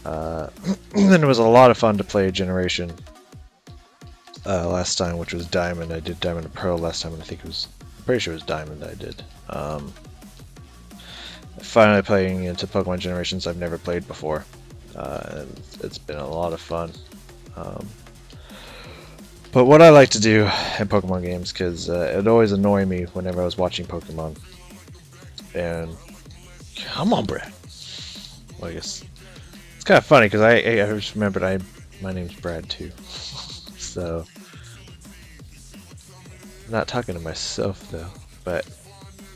And it was a lot of fun to play Generation last time, which was Diamond. I did Diamond and Pearl last time, and I'm pretty sure it was Diamond I did. Finally playing into Pokemon Generations I've never played before, and it's been a lot of fun. But what I like to do in Pokemon games, because it always annoyed me whenever I was watching Pokemon, and come on, Brad. Well, I guess it's kind of funny because I just remembered my name's Brad too, so I'm not talking to myself though, but.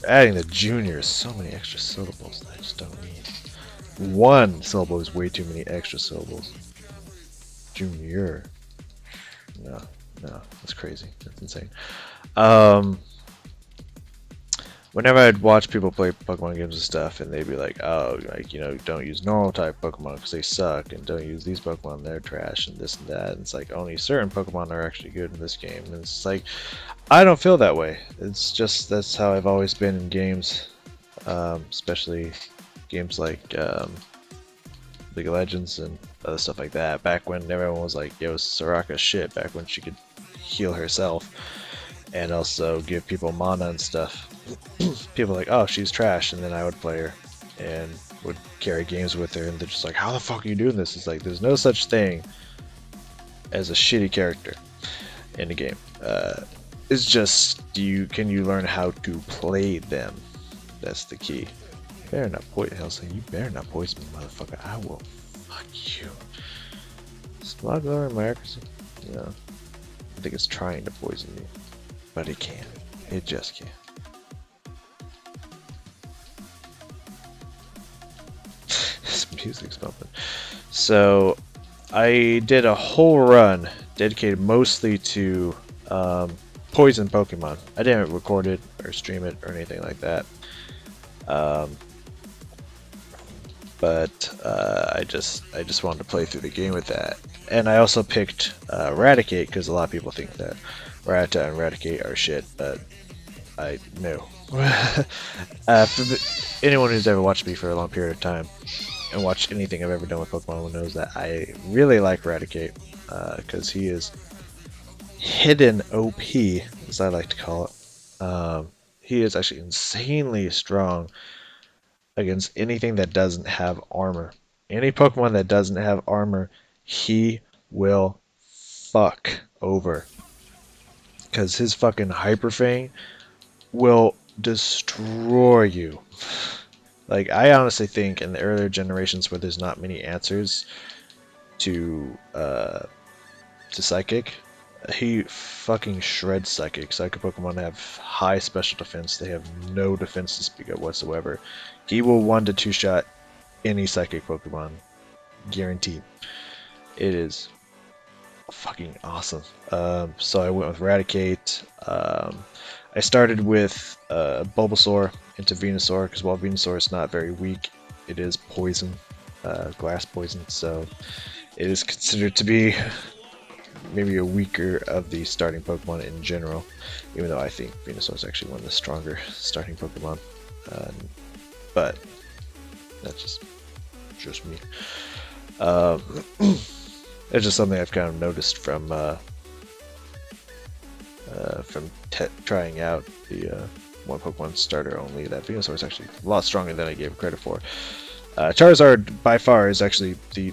Adding the junior is so many extra syllables that I just don't need. One syllable is way too many extra syllables. Junior. No, that's crazy. That's insane. Whenever I'd watch people play Pokemon games and stuff, and they'd be like, oh, like, you know, don't use normal type Pokemon because they suck, and don't use these Pokemon, they're trash, and this and that. And it's like, only certain Pokemon are actually good in this game. And it's like, I don't feel that way. It's just, that's how I've always been in games, especially games like League of Legends and other stuff like that. Back when everyone was like, yo, Soraka shit, back when she could heal herself and also give people mana and stuff. People are like, oh, she's trash, and then I would play her and would carry games with her, and they're just like, how the fuck are you doing this? It's like, there's no such thing as a shitty character in the game. It's just, can you learn how to play them? That's the key. You better not poison, Helsing, you better not poison me, motherfucker. I will fuck you. Smuggler America, you know, I think it's trying to poison me, but it can't. It just can't. Music's bumping. So I did a whole run dedicated mostly to poison Pokemon. I didn't record it or stream it or anything like that. But I just wanted to play through the game with that. And I also picked Raticate because a lot of people think that Rattata and Raticate are shit, but I know. For anyone who's ever watched me for a long period of time and watched anything I've ever done with Pokemon knows that I really like Raticate because he is hidden OP, as I like to call it. He is actually insanely strong against anything that doesn't have armor. Any Pokemon that doesn't have armor, he will fuck over. Because his fucking Hyper Fang will destroy you. Like, I honestly think in the earlier generations where there's not many answers to Psychic, He fucking shreds Psychic. Psychic Pokemon have high special defense. They have no defense to speak of whatsoever. He will 1 to 2 shot any Psychic Pokemon. Guaranteed. It is fucking awesome. So I went with Raticate. I started with Bulbasaur into Venusaur, because while Venusaur is not very weak, it is poison, glass poison, so it is considered to be maybe a weaker of the starting Pokemon in general, even though I think Venusaur is actually one of the stronger starting Pokemon. But that's just me. It's just something I've kind of noticed from trying out the one Pokemon starter only, that Venusaur is actually a lot stronger than I gave credit for. Charizard by far is actually the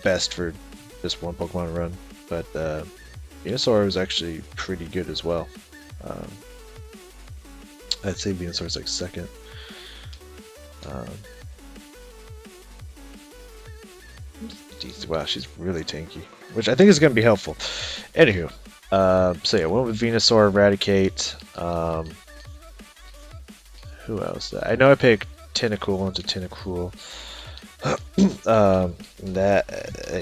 best for this one Pokemon run, but Venusaur is actually pretty good as well. I'd say Venusaur is like second. Wow, she's really tanky, which I think is going to be helpful. Anywho, so yeah, went with Venusaur, Eradicate. Who else? I know I picked Tentacool into Tentacool.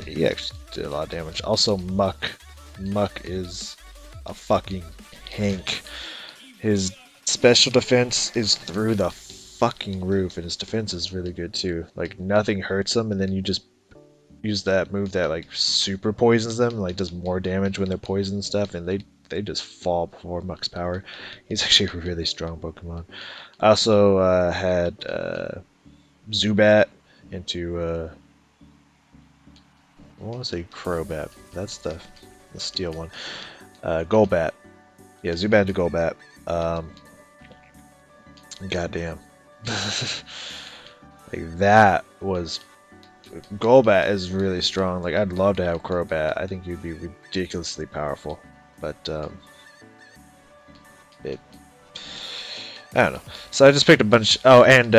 He actually did a lot of damage. Also, Muck. Muck is a fucking tank. His special defense is through the fucking roof, and his defense is really good too. Like, nothing hurts him, and then you just use that move that like super poisons them, like does more damage when they're poisoned and stuff, and they just fall before Muck's power. He's actually a really strong Pokemon. I also had Zubat into I want to say Crobat. That's the steel one. Golbat. Yeah, Zubat into Golbat. Goddamn. Like, that was... Golbat is really strong. Like, I'd love to have Crobat. I think he'd be ridiculously powerful. But, I don't know. So I just picked a bunch... Oh, and,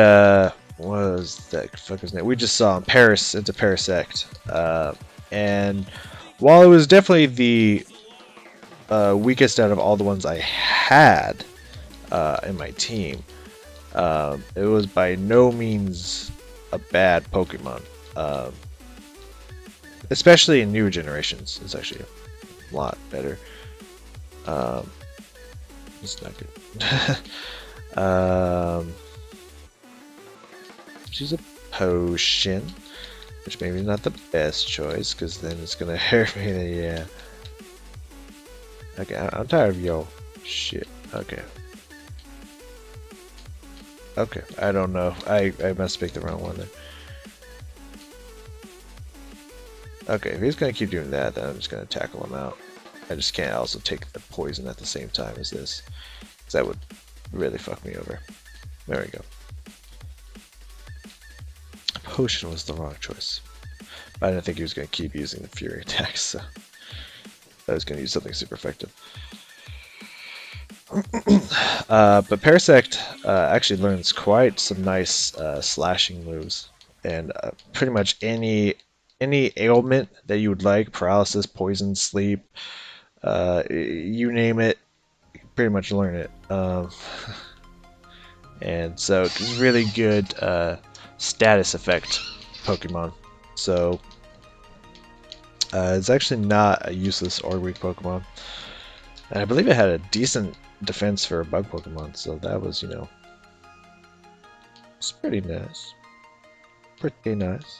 what was that fucker's name? We just saw him. Paris into Parasect. And while it was definitely the weakest out of all the ones I had in my team, it was by no means a bad Pokemon. Especially in newer generations, it's actually a lot better. It's not good. She's a potion, which maybe is not the best choice, because then it's gonna hurt me. Yeah. Okay, I'm tired of yo shit. Okay. Okay, I don't know. I must pick the wrong one there. Okay, if he's gonna keep doing that, then I'm just gonna tackle him out. I just can't also take the poison at the same time as this, because that would really fuck me over. There we go. Potion was the wrong choice. I didn't think he was gonna keep using the Fury attacks, so I was gonna use something super effective. But Parasect actually learns quite some nice slashing moves, and pretty much any ailment that you would like, paralysis, poison, sleep, you name it, you can pretty much learn it. And so it's really good status effect Pokemon. So it's actually not a useless or weak Pokemon. And I believe it had a decent defense for a bug Pokemon, so that was, you know, it's pretty nice. Pretty nice.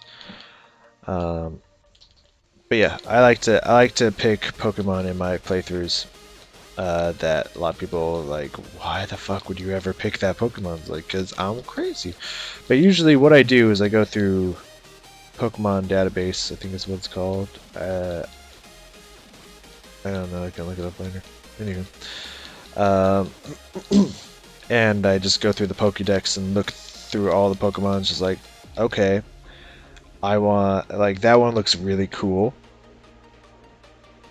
But yeah, I like to pick Pokemon in my playthroughs that a lot of people are like, why the fuck would you ever pick that Pokemon? It's like, because I'm crazy. But usually what I do is I go through Pokemon database, I think is what it's called. I don't know, I can look it up later. Anyway. And I just go through the Pokédex and look through all the Pokemon, just like, okay, I want, like, that one looks really cool.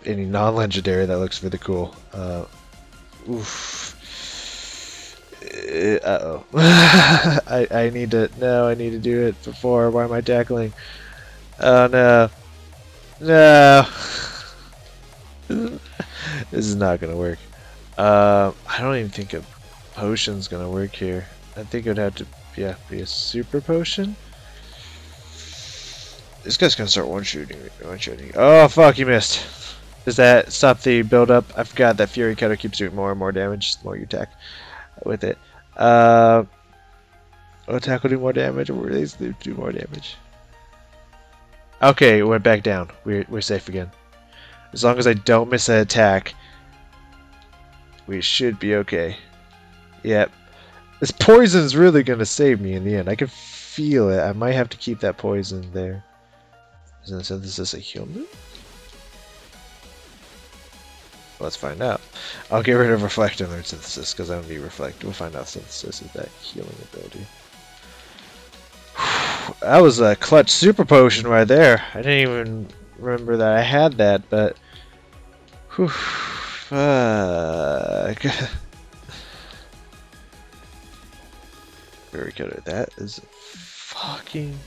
Any non-legendary that looks really cool. Oof. Uh-oh. I need to, no, I need to do it before. Why am I tackling? Oh, no. No. This is not gonna work. I don't even think a potion's gonna work here. I think it would have to, yeah, be a super potion. This guy's gonna start one-shooting. Oh fuck, he missed. Does that stop the build-up? I forgot that Fury Cutter keeps doing more and more damage the more you attack with it. Attack will do more damage, or they do more damage. Okay, it went back down. We're safe again. As long as I don't miss an attack, we should be okay. Yep. This poison's really gonna save me in the end. I can feel it. I might have to keep that poison there. Isn't this a heal move? Let's find out. I'll get rid of Reflect and learn Synthesis because I don't need Reflect. We'll find out Synthesis is that healing ability. That was a clutch super potion right there. I didn't even remember that I had that, but whew, fuck. Very good. That is a fucking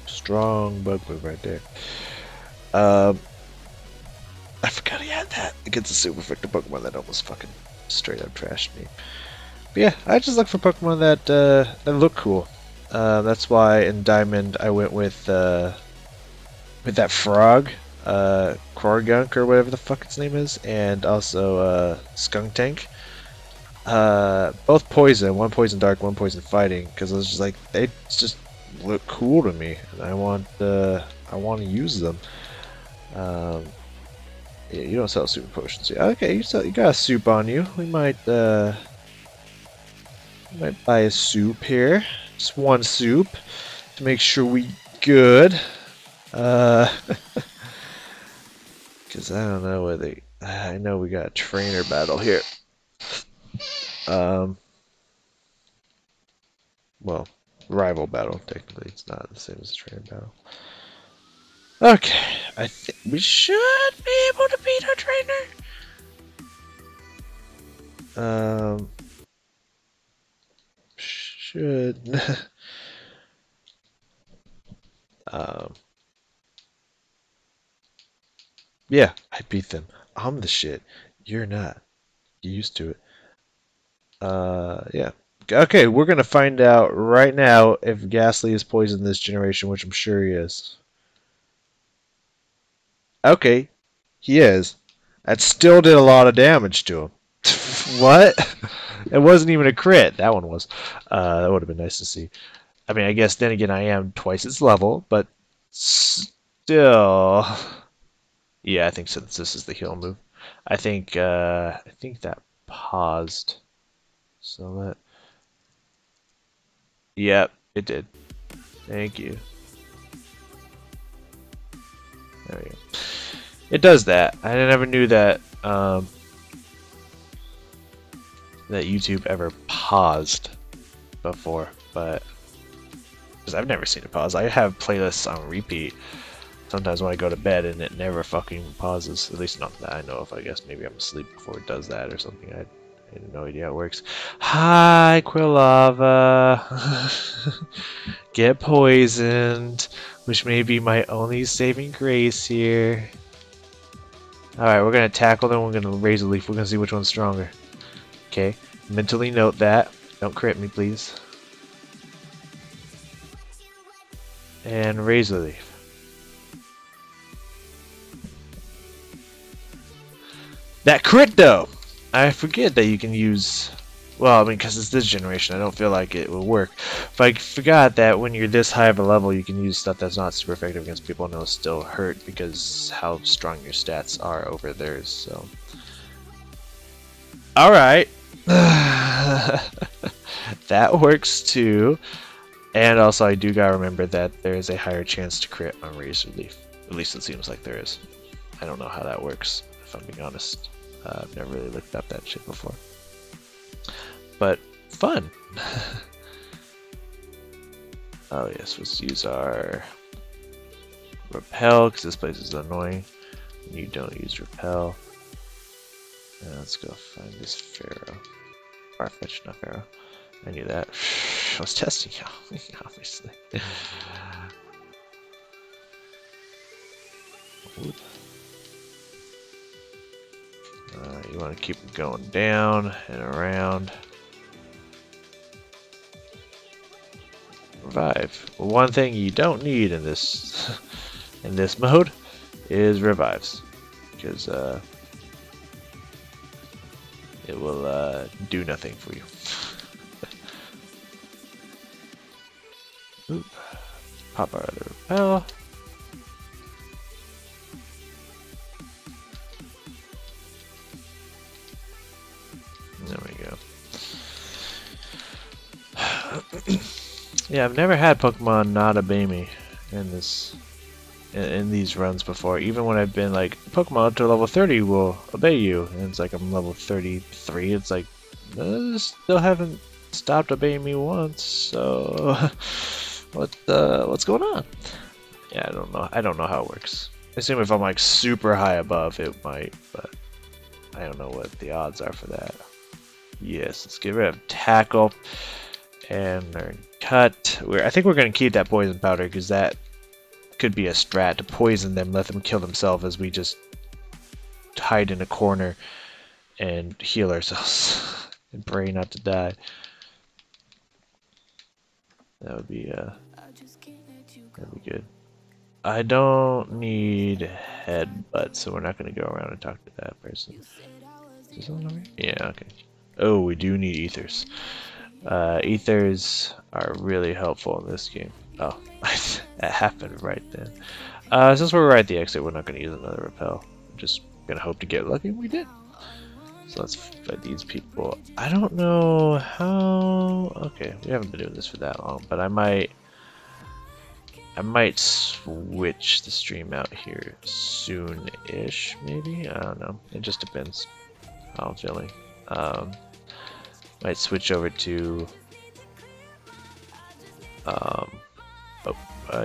strong bug move right there. I forgot he had that against a super effective Pokemon that almost fucking straight up trashed me. But yeah, I just look for Pokemon that look cool. That's why in Diamond I went with that frog, Korgunk or whatever the fuck its name is, and also Skuntank. Both poison, one poison dark, one poison fighting, because I was just like, they just look cool to me, and I want to use them. Yeah, you don't sell super potions. Yeah, okay, you got a soup on you. We might buy a soup here. Just one soup to make sure we good. Because I don't know whether I know we got a trainer battle here. Well, rival battle technically. It's not the same as a trainer battle. Okay, I think we should be able to beat our trainer. Should. Yeah, I beat them. I'm the shit. You're not. You're used to it. Yeah. Okay, we're gonna find out right now if Ghastly is poisoned this generation, which I'm sure he is. Okay, he is. That still did a lot of damage to him. What? It wasn't even a crit. That one was. That would have been nice to see. I mean, I guess then again, I am twice its level, but still. Yeah, I think Synthesis is the heal move. I think that paused. So let. Yep, it did. Thank you. There we go. It does that. I never knew that that YouTube ever paused before, but because I've never seen it pause. I have playlists on repeat sometimes when I go to bed and it never fucking pauses. At least not that I know of. I guess maybe I'm asleep before it does that or something. I have no idea how it works. Hi, Quilava. Get poisoned, which may be my only saving grace here. Alright, we're gonna tackle them, we're gonna raise a leaf, we're gonna see which one's stronger. Okay, mentally note that. Don't crit me, please. And raise a leaf. That crit though! I forget that you can use... Well, I mean, because it's this generation, I don't feel like it will work. But I forgot that when you're this high of a level, you can use stuff that's not super effective against people and it'll still hurt because how strong your stats are over theirs, so... Alright! That works too. And also, I do gotta remember that there is a higher chance to crit on Razor Leaf. At least it seems like there is. I don't know how that works, if I'm being honest. I've never really looked up that shit before. But fun. Oh yes, let's use our repel because this place is annoying. You don't use repel. And let's go find this Pharaoh. Farfetch, not Pharaoh. I knew that. I was testing you, obviously. You want to keep them going down and around. Revive. Well, one thing you don't need in this in this mode is revives, because it will do nothing for you. Oop. Pop out of the repel. There we go. Yeah, I've never had Pokemon not obey me in these runs before. Even when I've been like, Pokemon up to level 30 will obey you, and it's like I'm level 33. It's like, still haven't stopped obeying me once. So what's going on? Yeah, I don't know. I don't know how it works. I assume if I'm like super high above, it might, but I don't know what the odds are for that. Yes, let's get rid of Tackle and learn Cut. I think we're going to keep that Poison Powder because that could be a strat to poison them, let them kill themselves as we just hide in a corner and heal ourselves and pray not to die. That would be good. I don't need Headbutt, so we're not going to go around and talk to that person. Is this one over here? Yeah, okay. Oh, we do need Ethers. Ethers are really helpful in this game. Oh, that happened right then. Since we're right at the exit, we're not going to use another repel. We're just going to hope to get lucky, and we did. So let's fight these people. I don't know how... Okay, we haven't been doing this for that long, but I might switch the stream out here soon-ish, maybe? I don't know. It just depends how I'm feeling. Might switch over to...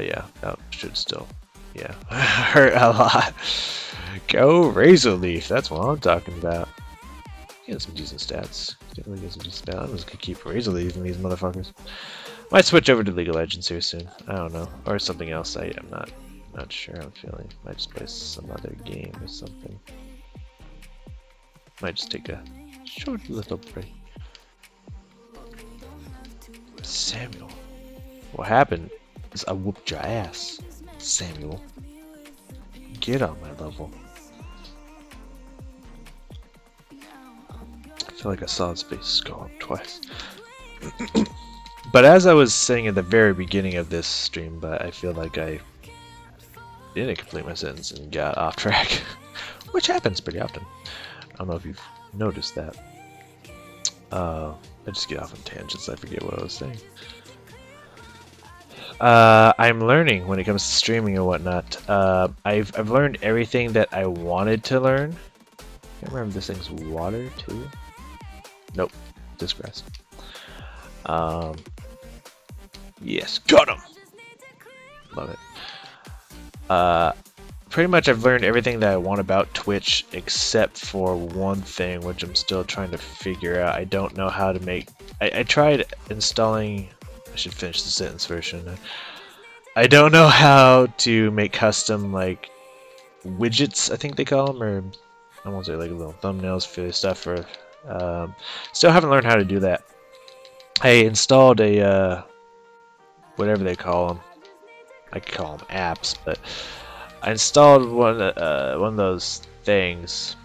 yeah, that should still... Yeah, hurt a lot. Go Razor Leaf, that's what I'm talking about. Get some decent stats. Definitely get some decent stats. I'm just gonna keep Razor Leafing these motherfuckers. Might switch over to League of Legends here soon. I don't know, or something else. I'm not sure. I'm feeling. Might just play some other game or something. Might just take a short little break. Samuel, what happened? Is I whooped your ass, Samuel. Get on my level. I feel like I saw his face go up twice. But as I was saying at the very beginning of this stream, but I feel like I didn't complete my sentence and got off track, which happens pretty often. I don't know if you've noticed that. I just get off on tangents. I forget what I was saying. I'm learning when it comes to streaming and whatnot. I've learned everything that I wanted to learn. I can't remember if this thing's water too. Nope, this grass. Yes, got him. Love it. Pretty much I've learned everything that I want about Twitch except for one thing, which I'm still trying to figure out. I don't know how to make... I tried installing... I should finish the sentence version. I don't know how to make custom, like, widgets, I think they call them, or I won't say like little thumbnails for stuff, or... still haven't learned how to do that. I installed a... whatever they call them. I could call them apps, but... I installed one of those things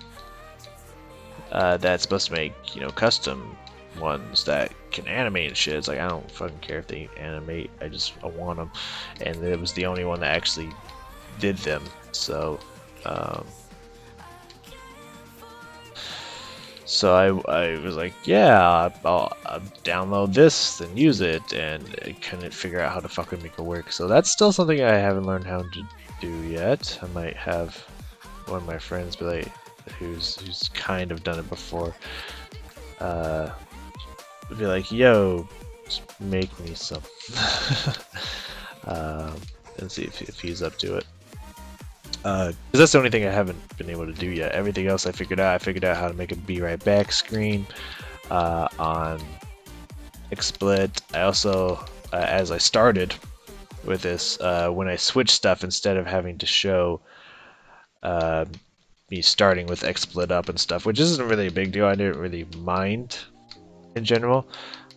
that's supposed to make, you know, custom ones that can animate and shit. It's like, I don't fucking care if they animate, I want them, and it was the only one that actually did them. So I was like, yeah, I'll download this and use it, and I couldn't figure out how to fucking make it work. So that's still something I haven't learned how to do yet. I might have one of my friends be like, who's kind of done it before, be like, yo, just make me some. And see if he's up to it. Because that's the only thing I haven't been able to do yet. Everything else I figured out. I figured out how to make a Be Right Back screen on XSplit. I also, as I started with this, when I switched stuff, instead of having to show me starting with XSplit up and stuff, which isn't really a big deal. I didn't really mind in general.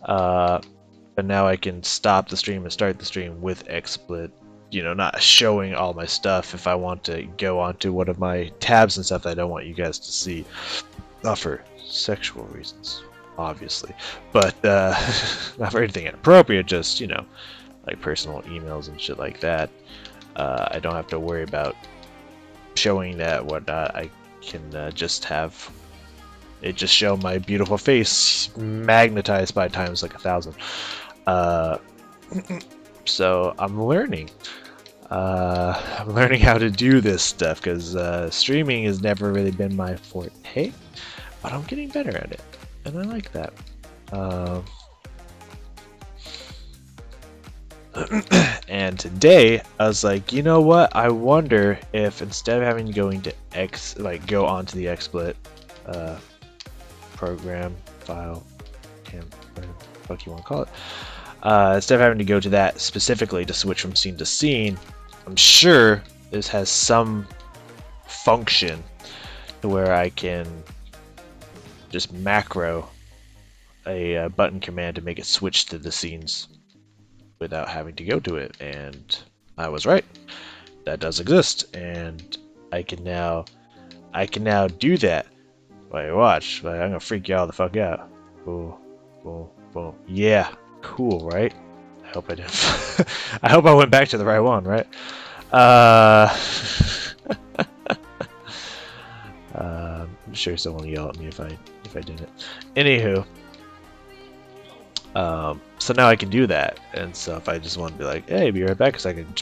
But now I can stop the stream and start the stream with XSplit, you know, not showing all my stuff if I want to go onto one of my tabs and stuff that I don't want you guys to see. Not for sexual reasons, obviously, but not for anything inappropriate, just, you know, like personal emails and shit like that. I don't have to worry about showing that whatnot. I can just have it just show my beautiful face magnetized by times like 1,000. So I'm learning. I'm learning how to do this stuff because streaming has never really been my forte, but I'm getting better at it, and I like that. And today I was like, you know what? I wonder if instead of having to go into go onto the XSplit program file, whatever the fuck you want to call it. Instead of having to go to that specifically to switch from scene to scene, I'm sure this has some function to where I can just macro a button command to make it switch to the scenes without having to go to it. And I was right. That does exist, and I can now do that. Wait, watch. I'm gonna freak y'all the fuck out. Boom, boom, boom. Yeah. Cool, right? I hope I didn't. I hope I went back to the right one, right? I'm sure someone will yell at me if I didn't. Anywho, so now I can do that, and so if I just want to be like, "Hey, be right back," because I can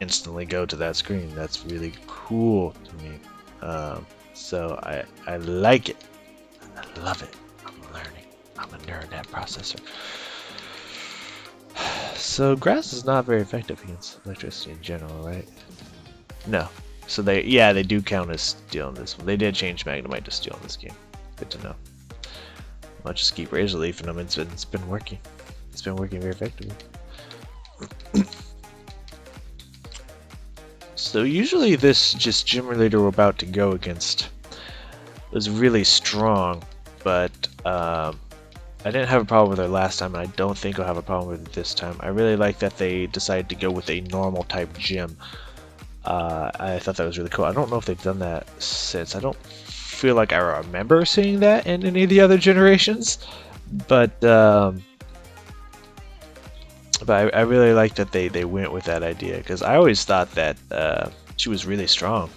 instantly go to that screen. That's really cool to me. So I like it. I love it. I'm learning. I'm a nerd at processor. So grass is not very effective against electricity in general, right? No. So they do count as steel in this one. They did change Magnemite to steel in this game. Good to know. I'll just keep Razor Leafing them. It's been working. It's been working very effectively. So usually this just gym leader we're about to go against was really strong, but I didn't have a problem with her last time, and I don't think I'll have a problem with it this time. I really like that they decided to go with a normal type gym. I thought that was really cool. I don't know if they've done that since. I don't feel like I remember seeing that in any of the other generations, but I really like that they went with that idea, because I always thought that she was really strong,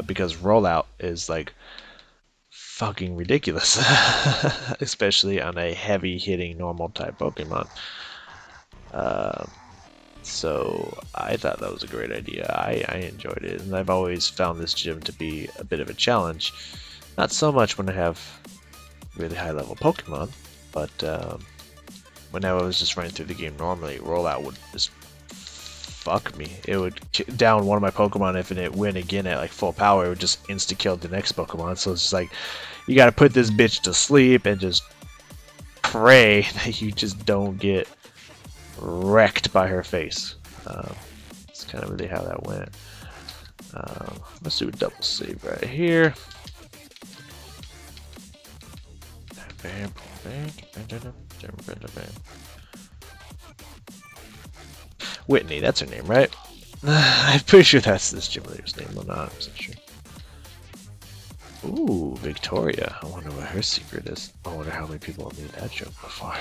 because rollout is like fucking ridiculous, especially on a heavy hitting normal type Pokemon. So I thought that was a great idea. I enjoyed it, and I've always found this gym to be a bit of a challenge. Not so much when I have really high level Pokemon, but when I was just running through the game normally, rollout would just fuck me. It would down one of my Pokemon. If it went again at like full power, it would just insta kill the next Pokemon. So it's just like, you gotta put this bitch to sleep and just pray that you just don't get wrecked by her face. That's kind of really how that went. Let's do a double save right here. Whitney, that's her name, right? I'm pretty sure that's this gym leader's name. I'm not so sure. Ooh, Victoria. I wonder what her secret is. I wonder how many people have made that joke before.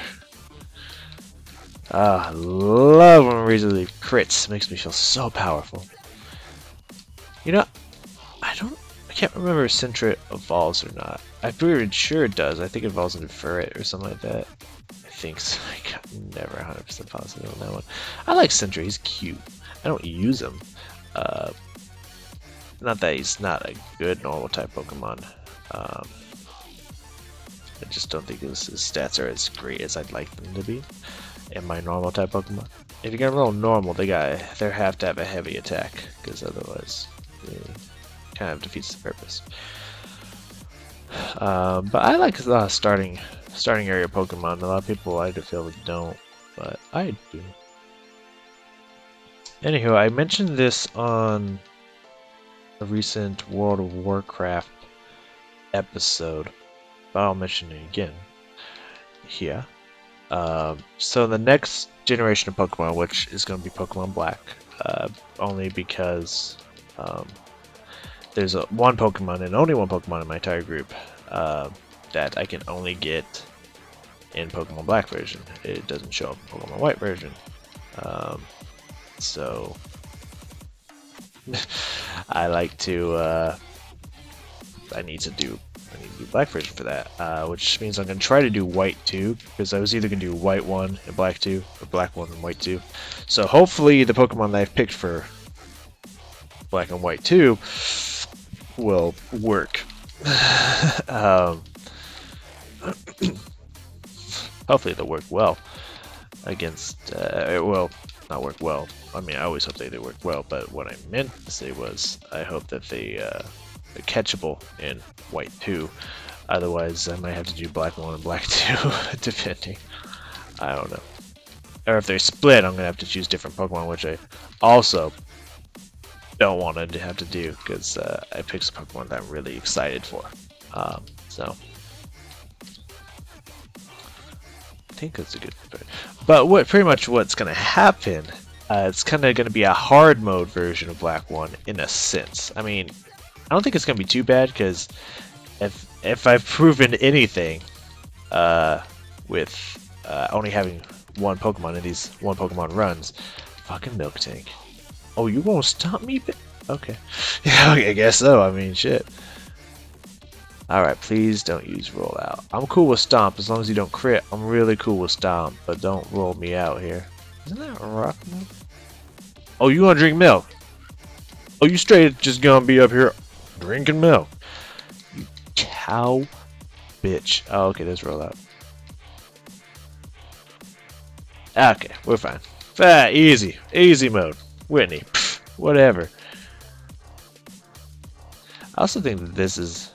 I love when Razor Leaf crits. Makes me feel so powerful. You know, I can't remember if Sentret evolves or not. I'm pretty sure it does. I think it evolves into Ferret or something like that. I think so. I'm never 100% positive on that one. I like Sentret. He's cute. I don't use him. Not that he's not a good normal type Pokemon. I just don't think his stats are as great as I'd like them to be in my normal type Pokemon. If you're gonna roll normal, they have to have a heavy attack, because otherwise it kind of defeats the purpose. But I like starting area Pokemon. A lot of people I feel don't, but I do. Anywho, I mentioned this on a recent World of Warcraft episode, but I'll mention it again here. So the next generation of Pokemon, which is going to be Pokemon Black, only because there's one Pokemon and only one Pokemon in my entire group that I can only get in Pokemon Black version. It doesn't show up in Pokemon White version. So I like to I need to do Black version for that, which means I'm going to try to do White 2, because I was either going to do White 1 and Black 2, or Black 1 and White 2. So hopefully the Pokemon that I've picked for Black and White 2 will work. Hopefully they'll work well against, well, not work well. I mean, I always hope they work well, but what I meant to say was I hope that they're catchable in White 2. Otherwise, I might have to do Black 1 and Black 2, depending. I don't know. Or if they're split, I'm going to have to choose different Pokemon, which I also don't want to have to do, because I picked some Pokemon that I'm really excited for. So I think that's a good point. But pretty much what's going to happen, it's kind of going to be a hard mode version of Black 1 in a sense. I mean, I don't think it's going to be too bad, because if I've proven anything with only having one Pokemon in these one Pokemon runs, fucking Milk Tank. Oh, you won't stop me? Okay. Yeah, okay, I guess so. I mean, shit. Alright, please don't use Roll Out. I'm cool with Stomp as long as you don't crit. I'm really cool with Stomp, but don't roll me out here. Isn't that a rock move? Oh, you want to drink milk? Oh, you straight just gonna be up here drinking milk. You cow bitch. Oh, okay, there's Roll Out. Okay, we're fine. Easy. Easy mode. Whitney. Pff, whatever. I also think that this is,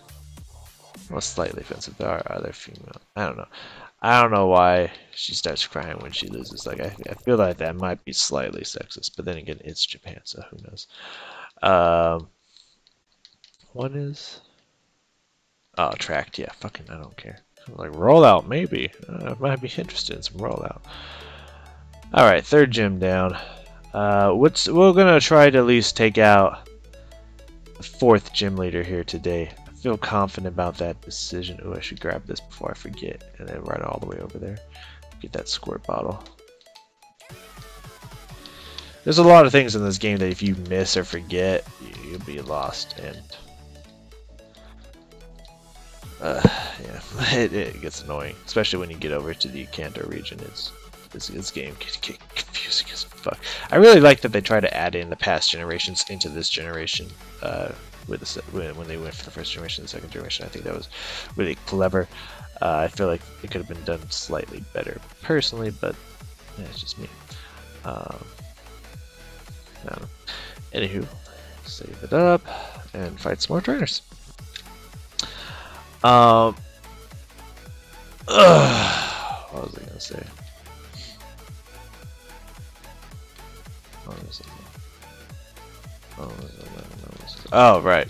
well, slightly offensive. There are other female. I don't know. I don't know why she starts crying when she loses. Like, I feel like that might be slightly sexist, but then again, it's Japan, so who knows. One is, oh, tracked. Yeah, fucking, I don't care. Like, Rollout, maybe. I might be interested in some Rollout. All right, third gym down. We're gonna try to at least take out the fourth gym leader here today. I feel confident about that decision. Oh, I should grab this before I forget, and then run all the way over there. Get that squirt bottle. There's a lot of things in this game that if you miss or forget, you'll be lost, and yeah, it gets annoying, especially when you get over to the Kanto region. This game can get confusing as fuck. I really like that they try to add in the past generations into this generation. When they went for the first generation and the second generation, I think that was really clever. I feel like it could have been done slightly better personally, but yeah, it's just me. I don't know. Anywho, save it up and fight some more trainers. What was I gonna say? Oh, right.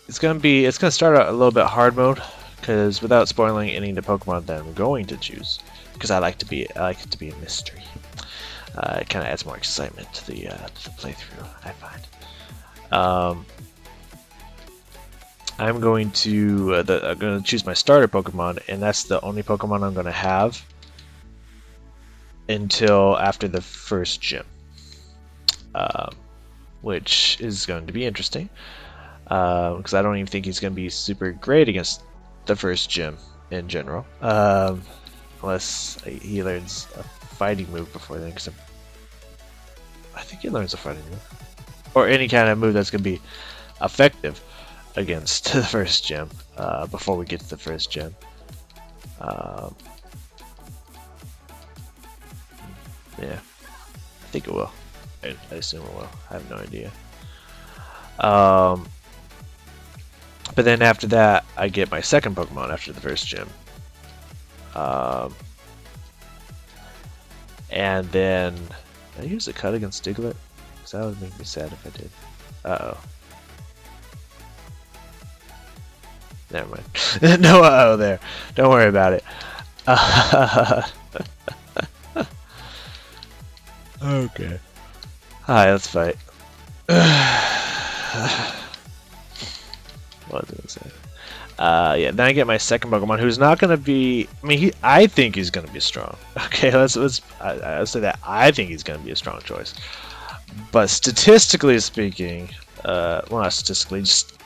It's gonna start out a little bit hard mode, because without spoiling any of the Pokemon that I'm going to choose, because I like it to be a mystery. It kind of adds more excitement to the playthrough, I find. I'm going to choose my starter Pokemon, and that's the only Pokemon I'm going to have until after the first gym, which is going to be interesting, because I don't even think he's going to be super great against the first gym in general, unless he learns a fighting move before then, because I think he learns a fighting move, or any kind of move that's going to be effective against the first gym before we get to the first gym. Yeah, I think it will. I assume it will. I have no idea. But then after that, I get my second Pokemon after the first gym. And then, did I use a cut against Diglett? Because that would make me sad if I did. Uh-oh. Never mind. No uh-oh there. Don't worry about it. Okay. Alright, let's fight. What was I gonna say? Yeah, then I get my second Pokemon, who's not gonna be. I mean, I think he's gonna be strong. Okay, I'll say that I think he's gonna be a strong choice. But statistically speaking, well, not statistically, just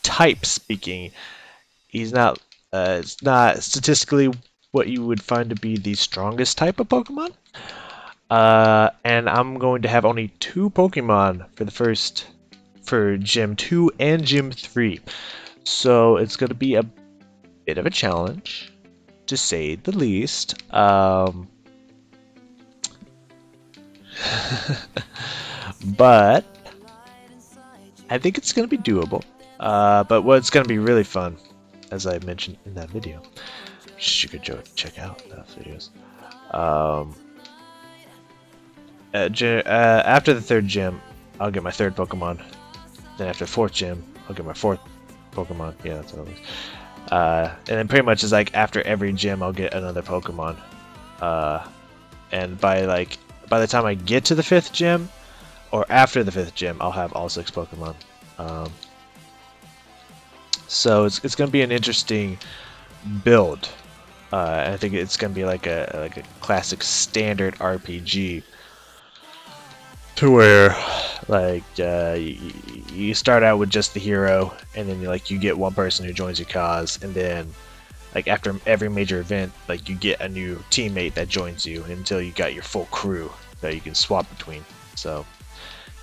type speaking, he's not. It's not statistically what you would find to be the strongest type of Pokemon. And I'm going to have only 2 Pokemon for Gym 2 and Gym 3. So it's going to be a bit of a challenge, to say the least. But I think it's going to be doable. But what's going to be really fun, as I mentioned in that video, which you could check out those videos. After the 3rd gym, I'll get my 3rd Pokemon. Then after the 4th gym, I'll get my 4th Pokemon. Yeah, that's what it is. And then pretty much is like after every gym, I'll get another Pokemon. And by the time I get to the 5th gym, or after the 5th gym, I'll have all 6 Pokemon. So it's gonna be an interesting build. I think it's gonna be like a classic standard RPG. To where, like, you start out with just the hero, and then you get one person who joins your cause, and then, like, after every major event, like, you get a new teammate that joins you until you got your full crew that you can swap between. So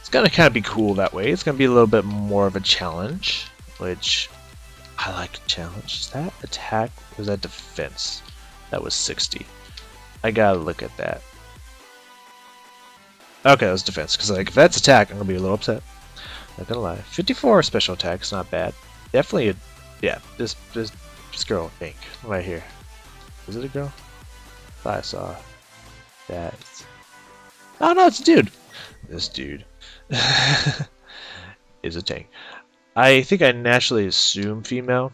it's gonna kind of be cool that way. It's gonna be a little bit more of a challenge, which I like a challenge. Is that attack or is that defense? That was 60. I gotta look at that. Okay, that was defense, because like if that's attack, I'm gonna be a little upset. Not gonna lie. 54 special attacks, not bad. Definitely yeah. This girl, I think, right here. Is it a girl? I saw that. Oh no, it's a dude. This dude is a tank. I think I naturally assume female,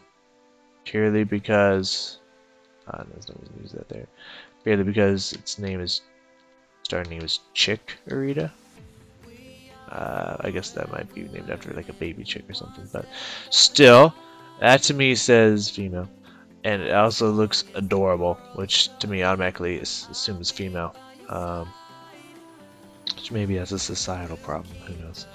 purely because there's no reason to use that there. Purely because its name is. Starting name is Chikorita. I guess that might be named after like a baby chick or something, but still, that to me says female, and it also looks adorable, which to me automatically assumes female. Which maybe has a societal problem. Who knows?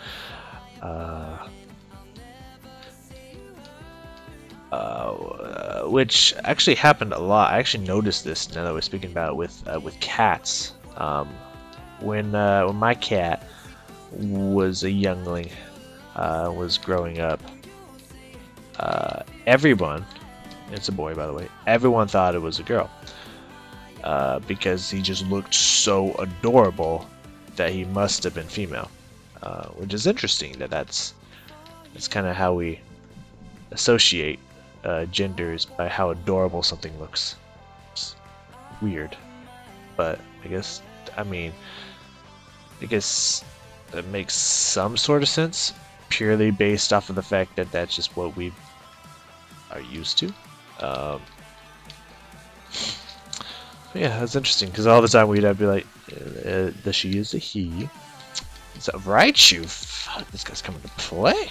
Which actually happened a lot. I actually noticed this now that we're speaking about it with cats. When my cat was a youngling, was growing up, everyone, it's a boy by the way, everyone thought it was a girl, because he just looked so adorable that he must have been female, which is interesting that's kind of how we associate genders, by how adorable something looks. It's weird, but I guess that makes some sort of sense, purely based off of the fact that that's just what we are used to. Yeah, that's interesting, because all the time we'd be like, the she is a he. It's a Raichu. Fuck, this guy's coming to play.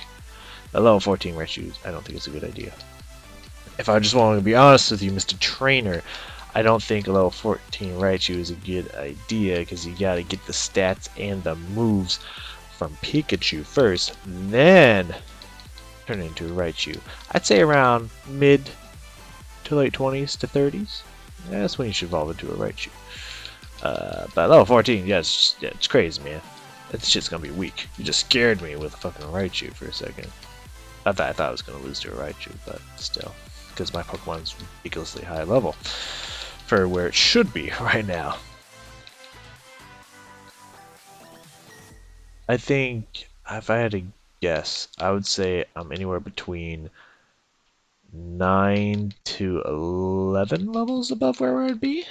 A level 14 Raichu, I don't think it's a good idea. If I just want to be honest with you, Mr. Trainer, I don't think a level 14 Raichu is a good idea, because you gotta get the stats and the moves from Pikachu first, then turn it into a Raichu. I'd say around mid to late 20s to 30s. That's when you should evolve into a Raichu. But level 14, yeah, it's crazy, man. That shit's gonna be weak. You just scared me with a fucking Raichu for a second. I thought I was gonna lose to a Raichu, but still, because my Pokemon's ridiculously high level for where it should be right now. I think if I had to guess, I would say I'm anywhere between 9 to 11 levels above where I would be.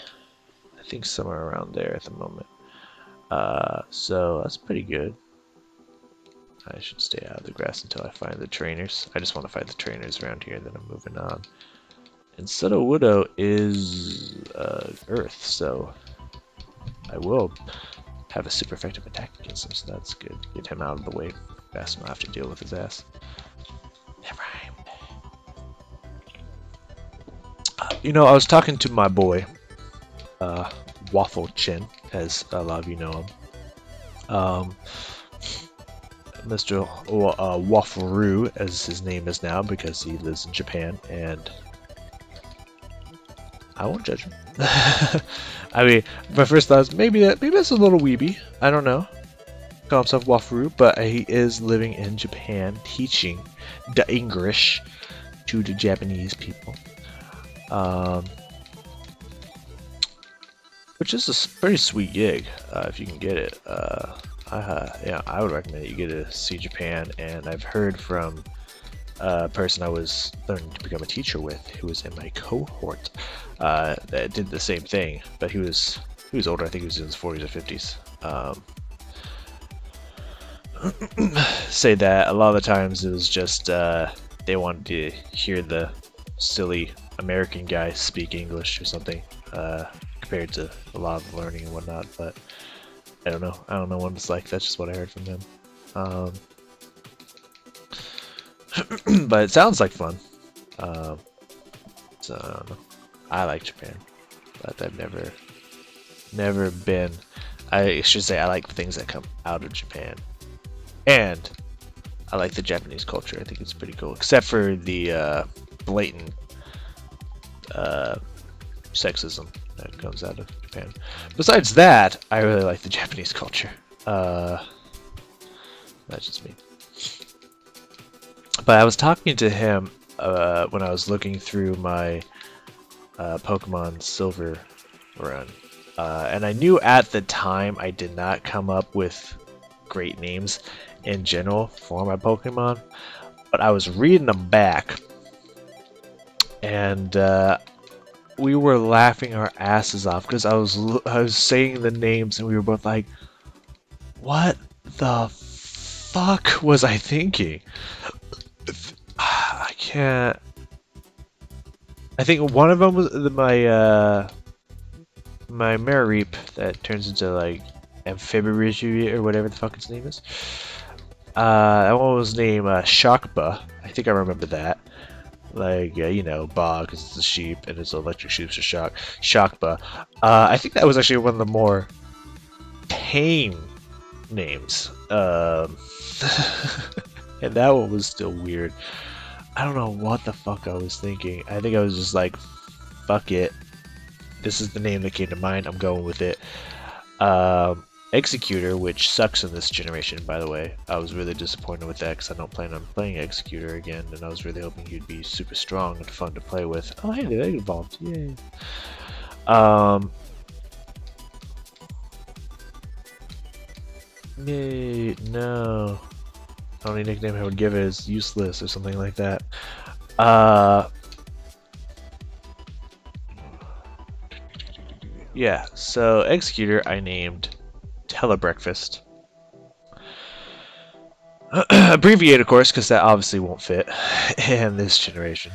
I think somewhere around there at the moment. So that's pretty good. I should stay out of the grass until I find the trainers. I just want to find the trainers around here, and then I'm moving on. And Sudowoodo is Earth, so I will have a super effective attack against him, so that's good. Get him out of the way fast and I'll have to deal with his ass. Never mind. You know, I was talking to my boy, Waffle Chin, as a lot of you know him. Mr. Waffle-Roo, as his name is now, because he lives in Japan, and I won't judge him. I mean, my first thought is maybe that's a little weeby. I don't know. Call himself Waffle-Roo, but he is living in Japan, teaching the English to the Japanese people. Which is a pretty sweet gig, if you can get it. Yeah, I would recommend that you get to see Japan, and I've heard from a person I was learning to become a teacher with, who was in my cohort, that did the same thing, but he was older. I think he was in his 40s or 50s. Say that a lot of the times it was just they wanted to hear the silly American guy speak English or something, compared to a lot of learning and whatnot, but I don't know. I don't know what it's like. That's just what I heard from him. But it sounds like fun. So I don't know. I like Japan, but I've never been. I should say I like the things that come out of Japan, and I like the Japanese culture. I think it's pretty cool, except for the blatant sexism that comes out of Japan. Besides that, I really like the Japanese culture. That's just me. But I was talking to him when I was looking through my Pokemon Silver run, and I knew at the time I did not come up with great names in general for my Pokemon, but I was reading them back, and we were laughing our asses off because I was saying the names and we were both like, what the fuck was I thinking? I can't. I think one of them was my my Mareep that turns into like Amphibious or whatever the fuck its name is. That one was named Shockba. I think I remember that. Like, you know, Ba, because it's a sheep, and it's electric sheeps are Shockba. I think that was actually one of the more tame names. And that one was still weird. I don't know what the fuck I was thinking. I think I was just like, fuck it. This is the name that came to mind. I'm going with it. Executor, which sucks in this generation, by the way. I was really disappointed with that because I don't plan on playing Executor again, and I was really hoping he'd be super strong and fun to play with. Oh, hey, they evolved. Yay. Yay, no. The only nickname I would give it is Useless or something like that. Yeah, so Executor I named Telebreakfast. Abbreviate, of course, because that obviously won't fit in this generation.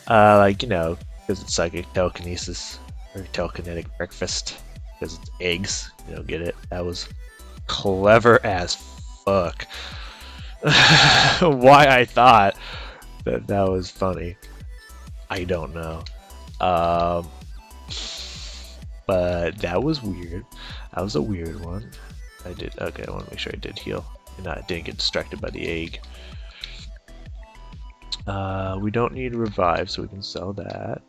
Like, you know, because it's psychic telekinesis or telekinetic breakfast, because it's eggs. You know, get it? That was clever as fuck. Why I thought that was funny, I don't know. But that was weird. That was a weird one. Okay, I want to make sure I did heal and I didn't get distracted by the egg. We don't need revive, so we can sell that.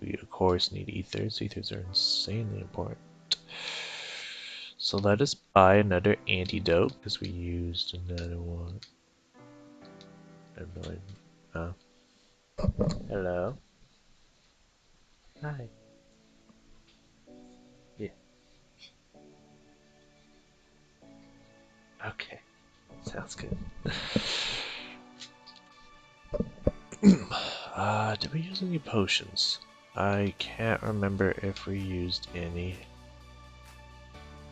We of course need ethers. Ethers are insanely important. So let us buy another antidote because we used another one. Hello. Hi. Yeah. Okay. Sounds good. Did we use any potions? I can't remember if we used any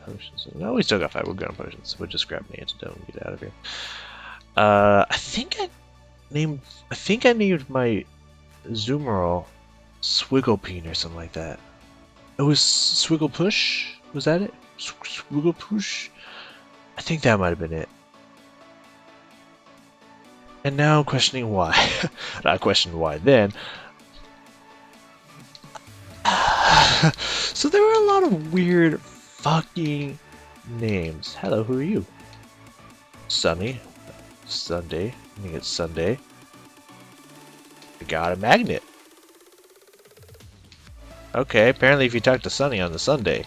potions. No, we still got 5 good gun potions. We'll just grab an antidote and get out of here. I think I named my Zoomerl Swigglepeen or something like that. It was Swigglepush? Was that it? Swigglepush? I think that might have been it. And now I'm questioning why. I questioned why then. So there were a lot of weird fucking names. Hello, who are you? Sunny. Sunday. I think it's Sunday. I got a magnet. Okay, apparently if you talk to Sunny on the Sunday,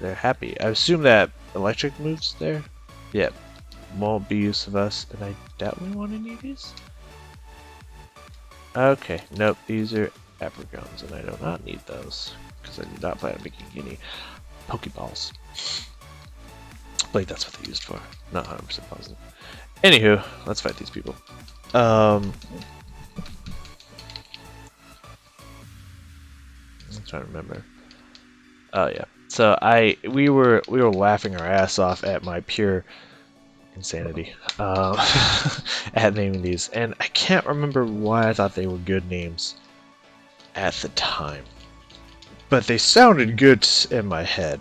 they're happy. I assume that electric moves there? Yep. Won't be use of us, and I doubt we want any of these. Okay, nope, these are apricons, and I do not need those, because I do not plan on making any Pokeballs. I believe that's what they used for. Not 100% positive. Anywho, let's fight these people. I'm trying to remember. Oh yeah. So we were laughing our ass off at my pure insanity at naming these, and I can't remember why I thought they were good names at the time, but they sounded good in my head.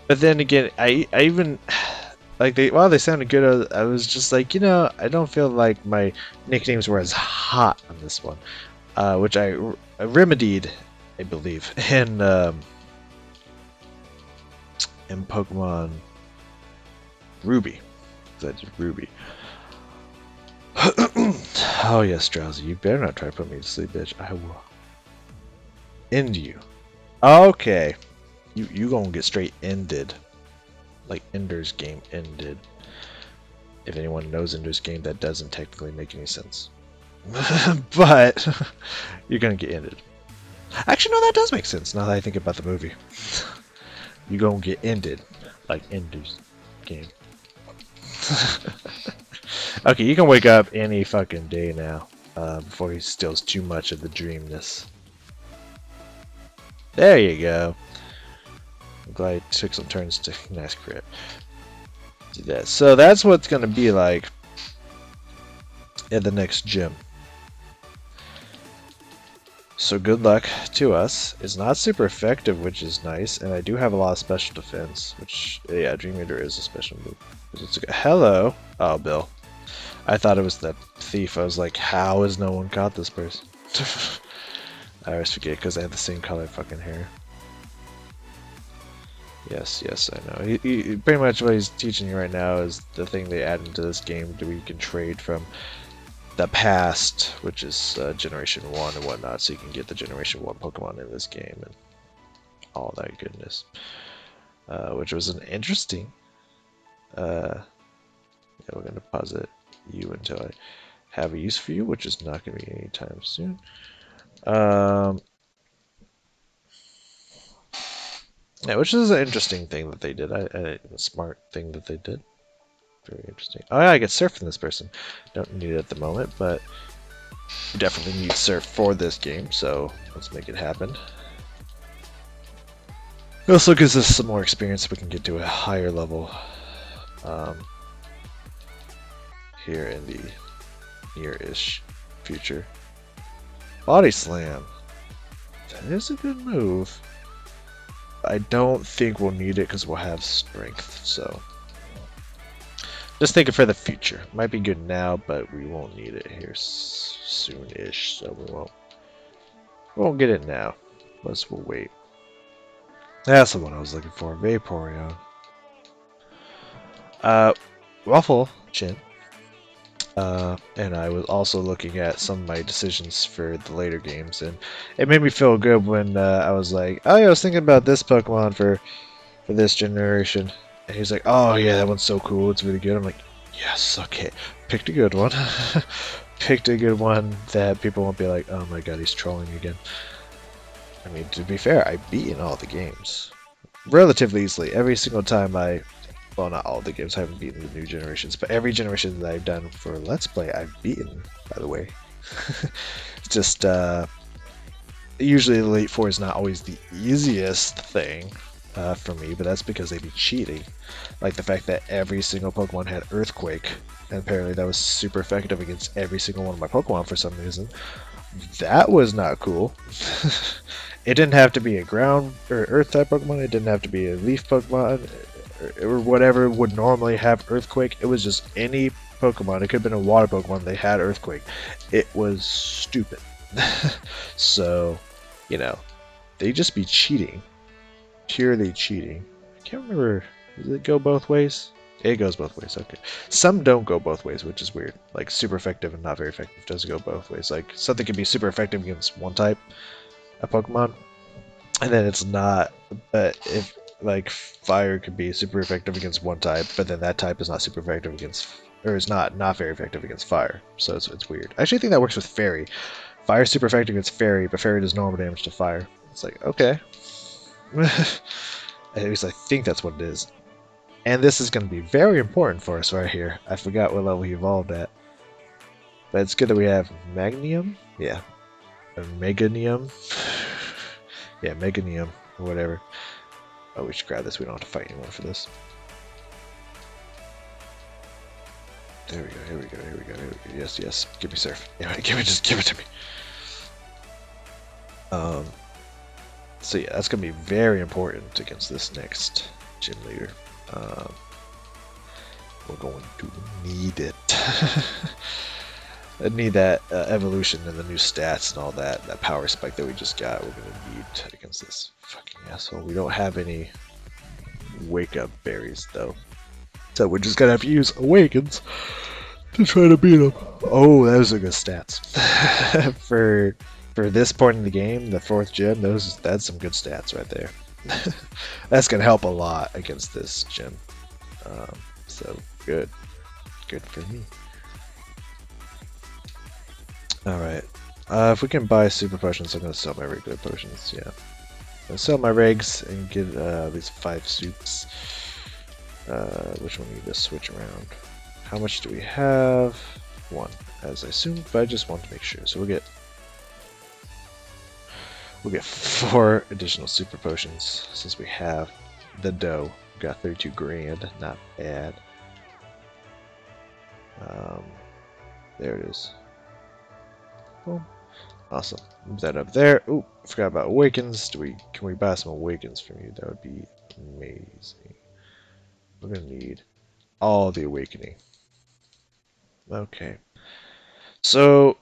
But then again, I even like while they sounded good, I was just like, you know, I don't feel like my nicknames were as hot on this one, which I remedied, I believe, in Pokemon Ruby. That's Ruby. Oh yes, Drowsy, you better not try to put me to sleep, bitch. I will end you. Okay, you gonna get straight ended, like Ender's Game ended. If anyone knows Ender's Game, that doesn't technically make any sense, but you're gonna get ended. Actually, no, that does make sense now that I think about the movie. You gonna get ended, like Ender's Game. Okay, you can wake up any fucking day now, before he steals too much of the dreamness. There you go. I'm glad I took some turns to nice crit. Do that. So that's what it's gonna be like at the next gym. So good luck to us. It's not super effective, which is nice, and I do have a lot of special defense, which, yeah, Dream Eater is a special move. It's a, hello! Oh, Bill. I thought it was the thief. I was like, how has no one caught this person? I always forget because they have the same color fucking hair. Yes, yes, I know. He pretty much what he's teaching you right now is the thing they add into this game that we can trade from the past, which is Generation 1 and whatnot, so you can get the Generation 1 Pokemon in this game and all that goodness. Which was an interesting... yeah, we're going to deposit you until I have a use for you, which is not going to be anytime soon. Yeah, which is an interesting thing that they did. A smart thing that they did. Very interesting. Oh yeah, I get surf from this person. Don't need it at the moment, but we definitely need surf for this game, so let's make it happen. It also gives us some more experience so we can get to a higher level here in the near-ish future. Body Slam. That is a good move. I don't think we'll need it because we'll have strength, so just think it for the future. Might be good now, but we won't need it here soon-ish, so we won't get it now. Plus, we'll wait. That's the one I was looking for. Vaporeon. Ruffle Chin. And I was also looking at some of my decisions for the later games, and it made me feel good when I was like, oh yeah, I was thinking about this Pokemon for this generation. And he's like, oh yeah, that one's so cool, it's really good. I'm like, yes, okay, picked a good one. Picked a good one that people won't be like, oh my god, he's trolling again. I mean, to be fair, I've beaten all the games relatively easily. Every single time well, not all the games, I haven't beaten the new generations, but every generation that I've done for Let's Play, I've beaten, by the way. It's just, usually the Elite Four is not always the easiest thing, for me, but that's because they'd be cheating. Like the fact that every single Pokemon had Earthquake, and apparently that was super effective against every single one of my Pokemon for some reason. That was not cool. It didn't have to be a ground or earth type Pokemon, it didn't have to be a leaf Pokemon, or whatever would normally have Earthquake. It was just any Pokemon. It could have been a water Pokemon, they had Earthquake. It was stupid. So, you know, they just be cheating. Purely cheating. I can't remember, does it go both ways? It goes both ways, okay. Some don't go both ways, which is weird. Like super effective and not very effective does go both ways. Like something can be super effective against one type of Pokemon, and then it's not. But if like fire could be super effective against one type, but then that type is not super effective against, or is not very effective against fire. So it's weird. I actually think that works with fairy. Fire is super effective against fairy, but fairy does normal damage to fire. It's like, okay. At least I think that's what it is. And this is going to be very important for us right here. I forgot what level he evolved at. But it's good that we have Magnium? Yeah. Or Meganium? Yeah, Meganium. Or whatever. Oh, we should grab this. We don't have to fight anyone for this. There we go, here we go, here we go, here we go. Yes, yes. Give me Surf. Yeah, just give it to me. So yeah, that's going to be very important against this next gym leader. We're going to need it. I need that evolution and the new stats and all that. That power spike that we just got, we're going to need against this fucking asshole. We don't have any wake up berries though. So we're just going to have to use Awakens to try to beat him. Oh, those are good stats. For this point in the game, the 4th gym, that's some good stats right there. That's gonna help a lot against this gym. So good for me. All right, if we can buy super potions, I'm gonna sell my regular potions. Yeah, I'm gonna sell my regs and get these 5 soups. Which one we need to switch around? How much do we have? 1, as I assumed, but I just want to make sure. So we'll get 4 additional super potions since we have the dough. We got 32 grand, not bad. There it is. Boom. Awesome. Move that up there. Ooh, I forgot about Awakens. Can we buy some Awakens from you? That would be amazing. We're gonna need all the Awakening. Okay. So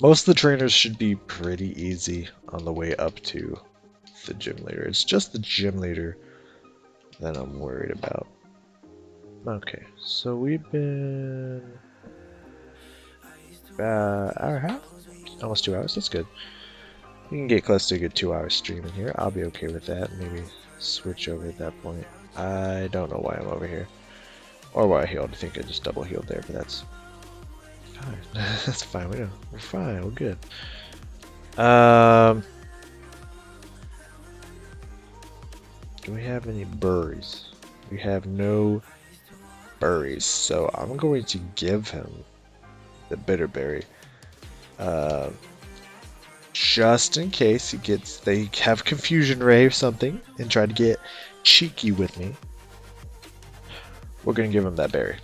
most of the trainers should be pretty easy on the way up to the gym leader. It's just the gym leader that I'm worried about. Okay, so we've been hour and a half? Almost 2 hours, that's good. We can get close to a good 2 hour stream in here. I'll be okay with that. Maybe switch over at that point. I don't know why I'm over here. Or why I healed. I think I just double healed there, but that's fine. That's fine. We're fine. We're good. Do we have any berries? We have no berries, so I'm going to give him the bitter berry. Just in case they have confusion ray or something and try to get cheeky with me. We're gonna give him that berry.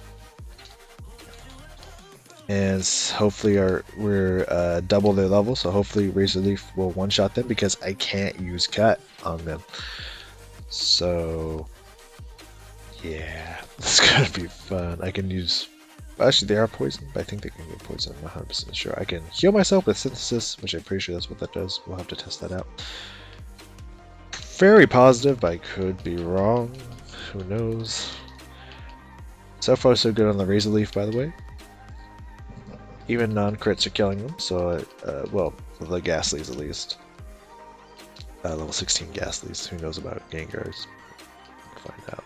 And hopefully we're double their level, so hopefully Razor Leaf will one-shot them because I can't use Cut on them. So yeah, it's gonna be fun. I can use, actually they are poisoned, but I think they can get poisoned. I'm not 100% sure. I can heal myself with Synthesis, which I'm pretty sure that's what that does. We'll have to test that out. Very positive, but I could be wrong. Who knows? So far so good on the Razor Leaf, by the way. Even non-crits are killing them, so, well, the Ghastlies at least. Level 16 Ghastlies, who knows about Gengars? We'll find out.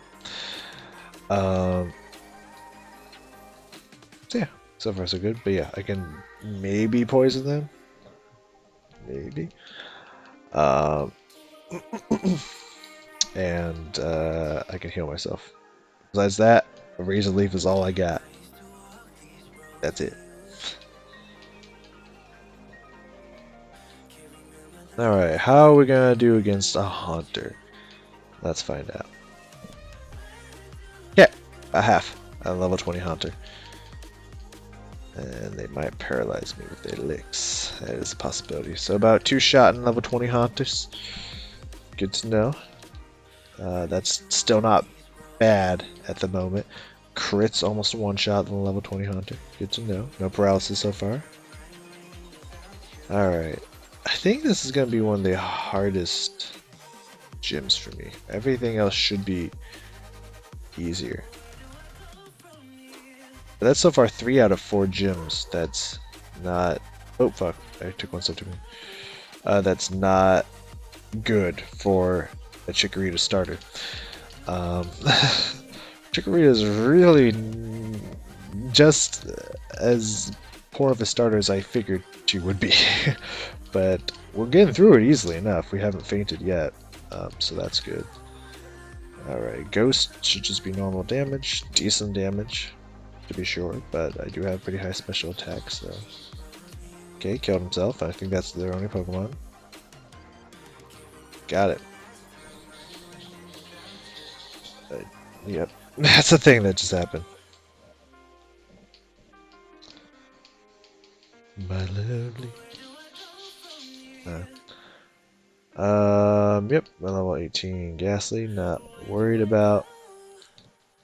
So yeah, so far so good, but yeah, I can maybe poison them. Maybe. And, I can heal myself. Besides that, a Razor Leaf is all I got. That's it. Alright, how are we gonna do against a Hunter? Let's find out. Yeah, a half. A level 20 Haunter. And they might paralyze me with their licks. That is a possibility. So about 2 shot in level 20 Haunters. Good to know. That's still not bad at the moment. Crits almost 1 shot in the level 20 Haunter. Good to know. No paralysis so far. Alright. I think this is going to be one of the hardest gyms for me. Everything else should be easier. But that's so far 3 out of 4 gyms. That's not... Oh, fuck. I took 1 step to me. That's not good for a Chikorita starter. Chikorita is really just as poor of a starter as I figured she would be. But we're getting through it easily enough. We haven't fainted yet, so that's good. Alright, Ghost should just be normal damage, decent damage, to be sure, but I do have pretty high special attack, so... Okay, killed himself. I think that's their only Pokemon. Got it. Yep, that's the thing that just happened. My lovely. Yep, level 18 Ghastly, not worried about.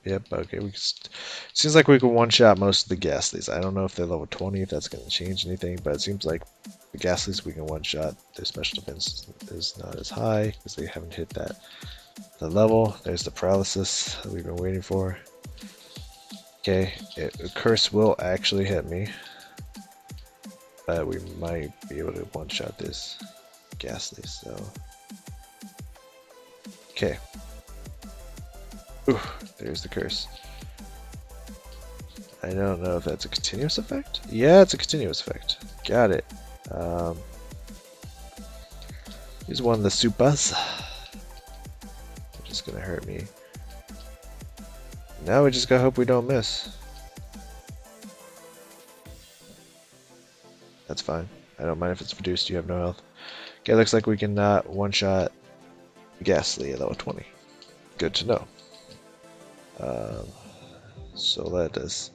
Yep, okay, seems like we can one-shot most of the Ghastlies. I don't know if they're level 20, if that's going to change anything, but it seems like the Ghastlies we can one-shot. Their special defense is not as high, because they haven't hit the level. There's the paralysis that we've been waiting for. Okay, a curse will actually hit me. But we might be able to one-shot this Ghastly, so... Okay. Ooh, there's the curse. I don't know if that's a continuous effect? Yeah, it's a continuous effect. Got it. Here's one of the Supas. Which is gonna hurt me. Now we just gotta hope we don't miss. That's fine. I don't mind if it's reduced, you have no health. Okay, looks like we can one-shot Ghastly at level 20. Good to know. So let us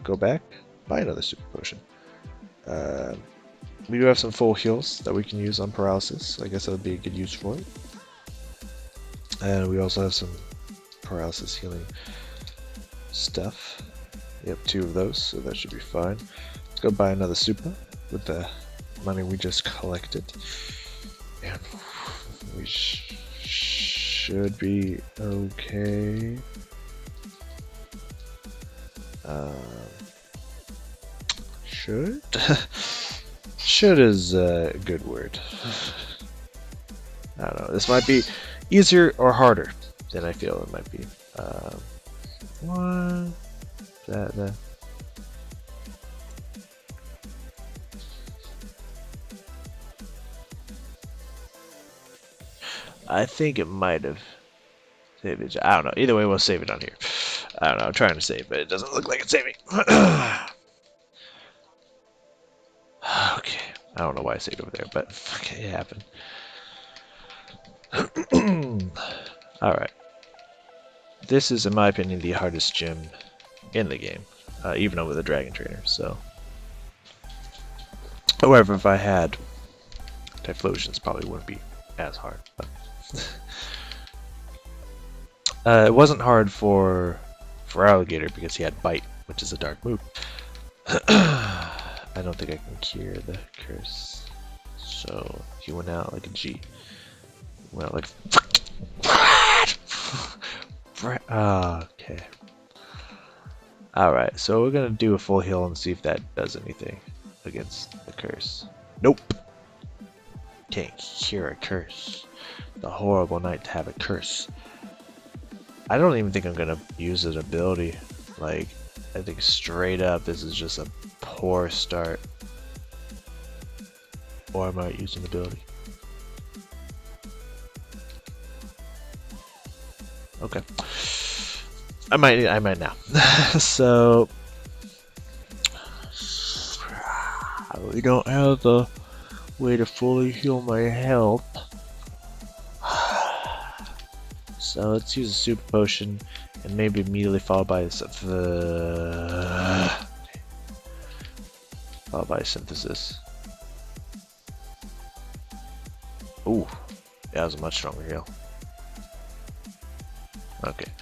go back, buy another super potion. We do have some full heals that we can use on paralysis, so I guess that would be a good use for it. And we also have some paralysis healing stuff. We have 2 of those, so that should be fine. Let's go buy another super with the money we just collected. And we should be okay. Should? Should is a good word. I don't know. This might be easier or harder than I feel it might be. What? That. I think it might have saved it. I don't know. Either way, we'll save it on here. I don't know. I'm trying to save, but it doesn't look like it's saving. Okay. I don't know why I saved over there, but okay, it happened. Alright. This is, in my opinion, the hardest gym in the game, even over the Dragon Trainer, so... However, if I had Typhlosions, probably wouldn't be as hard, but... it wasn't hard for Alligator because he had Bite, which is a dark move. I don't think I can cure the curse. So he went out like a G. Went out like okay. Alright, so we're gonna do a full heal and see if that does anything against the curse. Nope. Can't cure a curse. The horrible night to have a curse. I don't even think I'm gonna use an ability. Like, I think straight up this is just a poor start. Or I might use an ability. Okay. I might now. So we don't have the way to fully heal my health. So let's use a super potion and maybe immediately followed by synthesis. Ooh, that was a much stronger heal. Okay,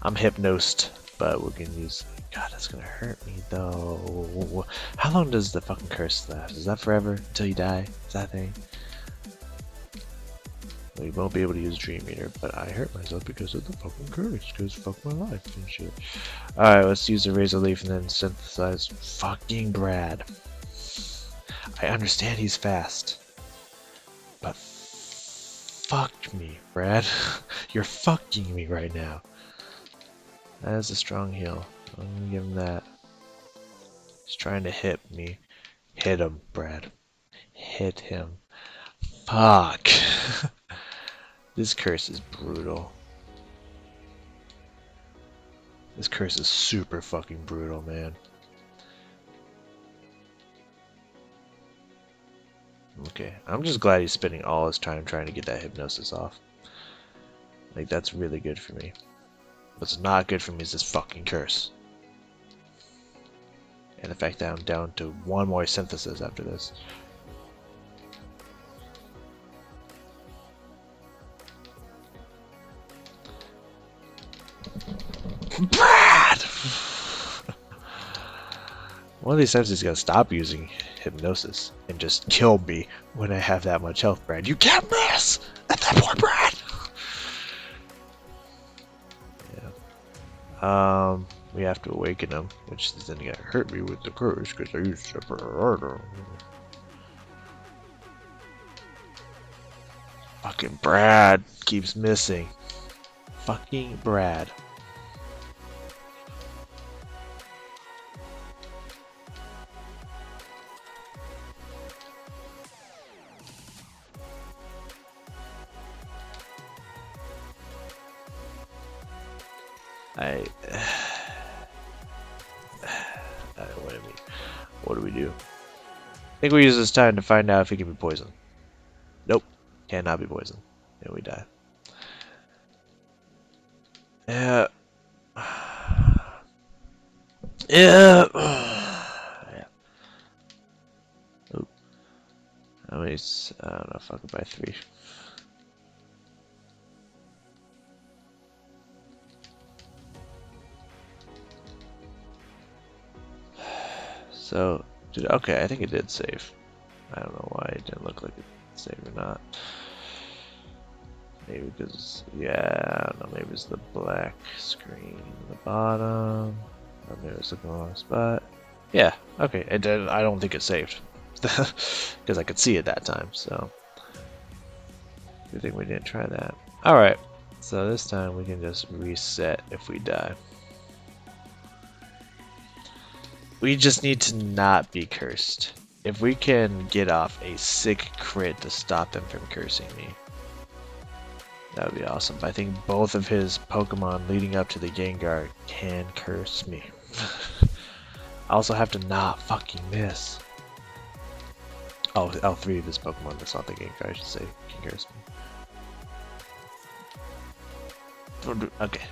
I'm hypnosed, but we're gonna use. God, that's gonna hurt me though. How long does the fucking curse last? Is that forever until you die? Is that thing? We won't be able to use Dream Eater, but I hurt myself because of the fucking curse. Because fuck my life and shit. Alright, let's use the Razor Leaf and then synthesize fucking Brad. I understand he's fast, but fuck me, Brad. You're fucking me right now. That is a strong heal. I'm gonna give him that. He's trying to hit me. Hit him, Brad. Hit him. Fuck. This curse is brutal. This curse is super fucking brutal, man. Okay, I'm just glad he's spending all his time trying to get that hypnosis off. Like, that's really good for me. What's not good for me is this fucking curse. And the fact that I'm down to one more synthesis after this. Brad! One of these times he's gonna stop using hypnosis and just kill me when I have that much health, Brad. You can't miss! At that point, Brad! Yeah. We have to awaken him, which is then gonna hurt me with the curse because I used Separator. Fucking Brad keeps missing. Fucking Brad. What do we do? I think we use this time to find out if he can be poisoned. Nope, cannot be poisoned. And we die. Yeah. Yeah. Yeah. Oop. How many? I don't know. Fuck it by 3. So, okay, I think it did save. I don't know why it didn't look like it saved or not. Maybe because, yeah, I don't know, maybe it's the black screen in the bottom. Or maybe it's looking in the wrong spot. Yeah, okay, it did. I don't think it saved. Because I could see it that time, so. Good thing we didn't try that. Alright, so this time we can just reset if we die. We just need to not be cursed. If we can get off a sick crit to stop them from cursing me, that would be awesome. I think both of his Pokemon leading up to the Gengar can curse me. I also have to not fucking miss. Oh, 3 of his Pokemon, that's not the Gengar, I should say, can curse me. Okay.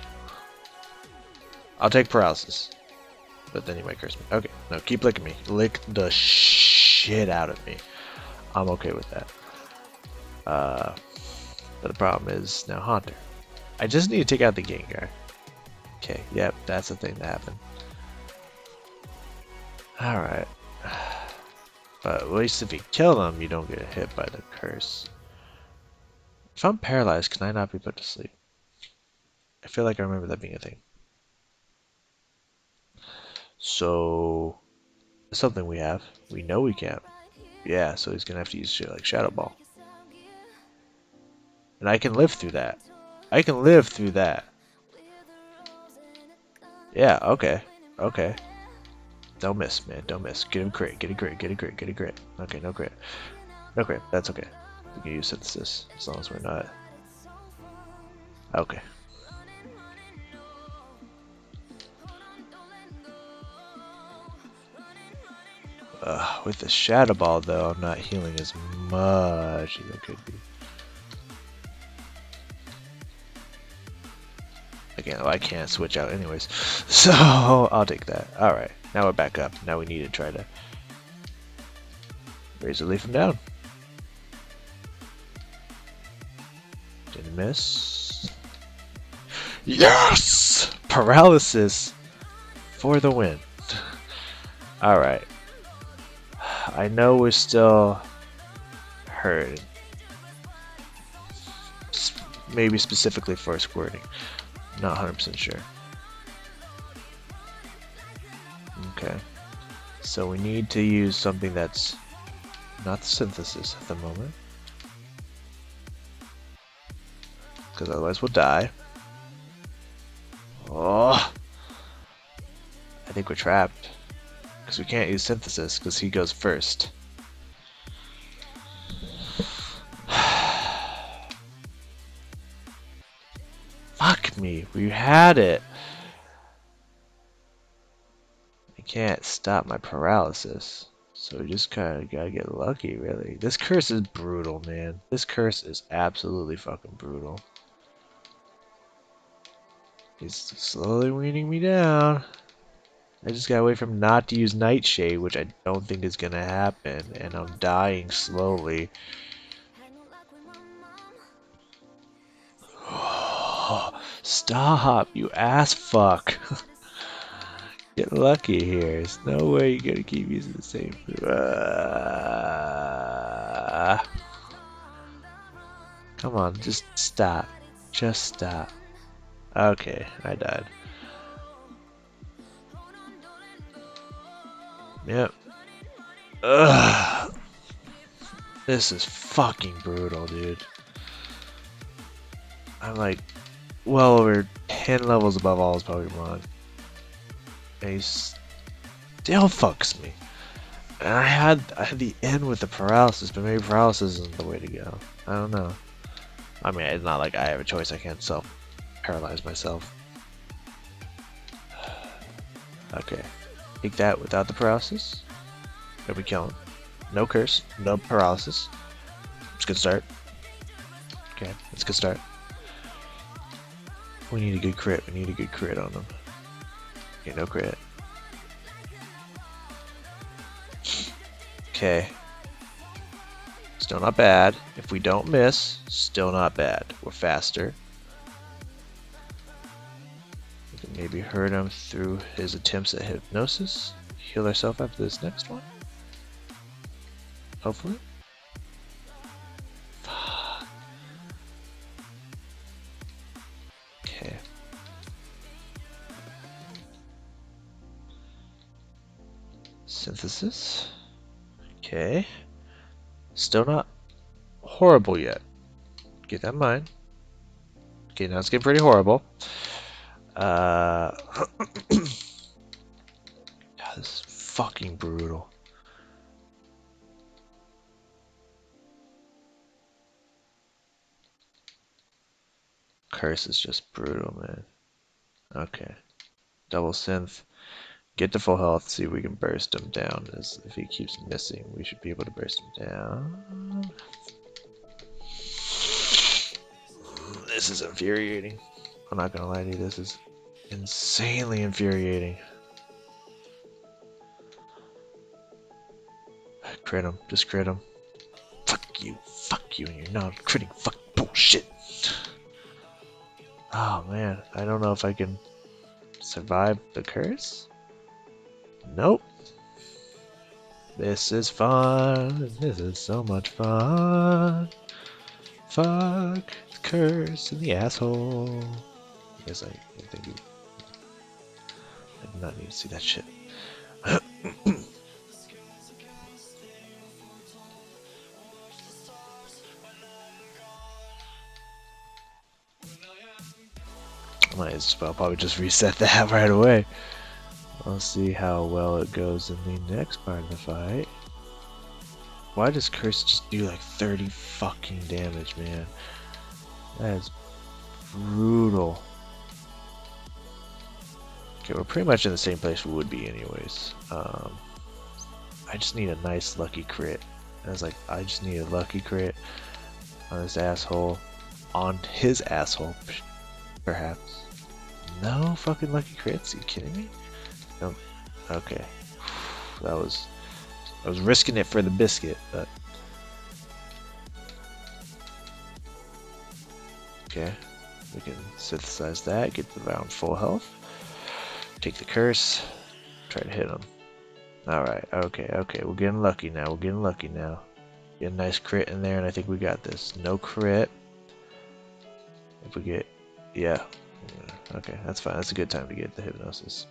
I'll take paralysis. But then he might curse me. Okay, no, keep licking me. Lick the shit out of me. I'm okay with that. But the problem is now Haunter. I just need to take out the Gengar. Okay, yep, that's the thing that happened. Alright. But at least if you kill them, you don't get hit by the curse. If I'm paralyzed, can I not be put to sleep? I feel like I remember that being a thing. So, something we have. We know we can't. Yeah, so he's gonna have to use shit like Shadow Ball. And I can live through that. I can live through that. Yeah, okay. Okay. Don't miss, man. Don't miss. Get him crit. Get a crit. Get a crit. Get a crit. Okay, no crit. No crit. That's okay. We can use synthesis as long as we're not. Okay. With the Shadow Ball, though, I'm not healing as much as I could be. Again, I can't switch out anyways. So I'll take that. Alright, now we're back up. Now we need to try to Razor Leaf him down. Didn't miss. Yes! Paralysis for the win. Alright. I know we're still hurting. Maybe specifically for squirting. Not 100% sure. Okay. So we need to use something that's not the synthesis at the moment. Because otherwise we'll die. Oh! I think we're trapped. Because we can't use synthesis because he goes first. Fuck me, we had it. I can't stop my paralysis. So we just kind of gotta get lucky, really. This curse is brutal, man. This curse is absolutely fucking brutal. He's slowly weaning me down. I just gotta wait for him not to use Nightshade, which I don't think is gonna happen. And I'm dying slowly. Stop, you ass fuck. Get lucky here. There's no way you're gonna keep using the same food. Come on, just stop. Just stop. Okay, I died. Yep. Ugh. This is fucking brutal, dude. I'm like well over 10 levels above all his Pokemon. And he still fucks me. And I had the end with the paralysis, but maybe paralysis isn't the way to go. I don't know. I mean, it's not like I have a choice. I can't self-paralyze myself. Okay. Take that without the paralysis. There we kill him. No curse. No paralysis. It's a good start. Okay, it's a good start. We need a good crit. We need a good crit on them. Okay, no crit. Okay. Still not bad. If we don't miss, still not bad. We're faster. We can maybe hurt him through his attempts at hypnosis. Heal ourselves after this next one. Hopefully. Fuck. Okay. Synthesis. Okay. Still not horrible yet. Keep that in mind. Okay, now it's getting pretty horrible. God, this is fucking brutal. Curse is just brutal, man. Okay. Double synth. Get to full health, see if we can burst him down. As if he keeps missing, we should be able to burst him down. This is infuriating. I'm not gonna lie to you, this is insanely infuriating. Crit him, just crit him. Fuck you, and you're not critting. Fuck bullshit. Oh man, I don't know if I can survive the curse. Nope. This is fun. This is so much fun. Fuck the curse in the asshole. Yes, I think I do not need to see that shit. I might as well probably just reset that right away. I'll see how well it goes in the next part of the fight. Why does Curse just do like 30 fucking damage, man? That is brutal. Okay, we're pretty much in the same place we would be anyways. I just need a nice lucky crit. I was like, I just need a lucky crit on this asshole. On his asshole, perhaps. No fucking lucky crits? Are you kidding me? No. Okay. I was risking it for the biscuit, but okay. We can synthesize that, get the round full health. Take the curse. Try to hit him. Alright, okay. We're getting lucky now. Get a nice crit in there, and I think we got this. No crit. If we get... Yeah. Okay, that's fine. That's a good time to get the hypnosis.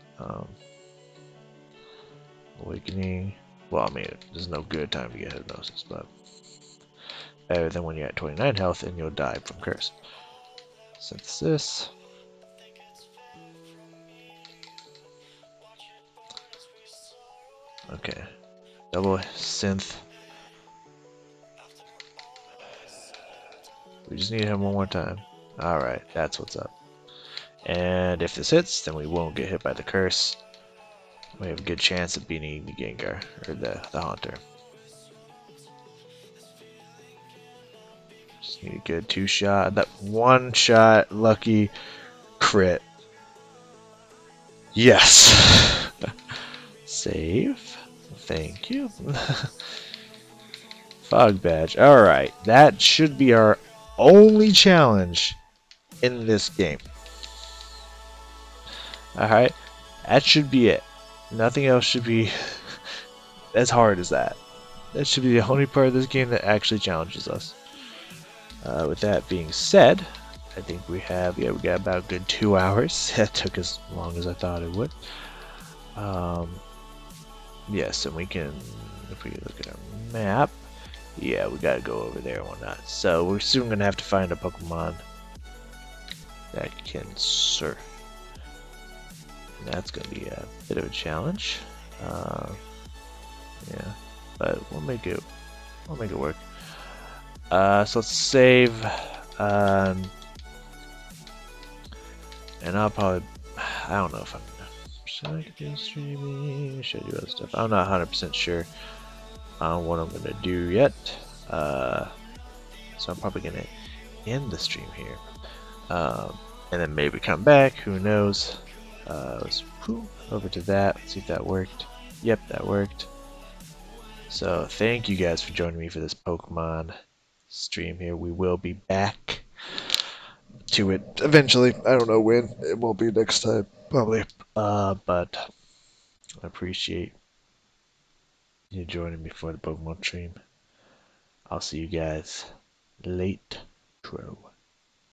Awakening. Well, I mean, there's no good time to get hypnosis, but better than when you're at 29 health and you'll die from curse. Synthesis. Okay. Double synth. We just need him one more time. Alright, that's what's up. And if this hits, then we won't get hit by the curse. We have a good chance of beating the Gengar, or the Haunter. Just need a good 2-shot. That 1-shot lucky crit. Yes! Save. Thank you. Fog badge. Alright, that should be our only challenge in this game. Alright, that should be it. Nothing else should be as hard as that. That should be the only part of this game that actually challenges us. With that being said, I think we got about a good 2 hours. That took as long as I thought it would. Yes, and we can, if we look at our map, yeah, we gotta go over there and whatnot. So we're soon gonna have to find a Pokemon that can surf. And that's gonna be a bit of a challenge. Yeah, but we'll make it work. So let's save, and I'll probably, I don't know if I'm gonna, should I do streaming? Should I do other stuff? I'm not 100% sure on what I'm gonna do yet. So I'm probably gonna end the stream here, and then maybe come back. Who knows? Let's over to that. Let's see if that worked. Yep, that worked. So thank you guys for joining me for this Pokemon stream here. We will be back to it eventually. I don't know when. It won't be next time, probably. But I appreciate you joining me for the Pokemon stream. I'll see you guys later.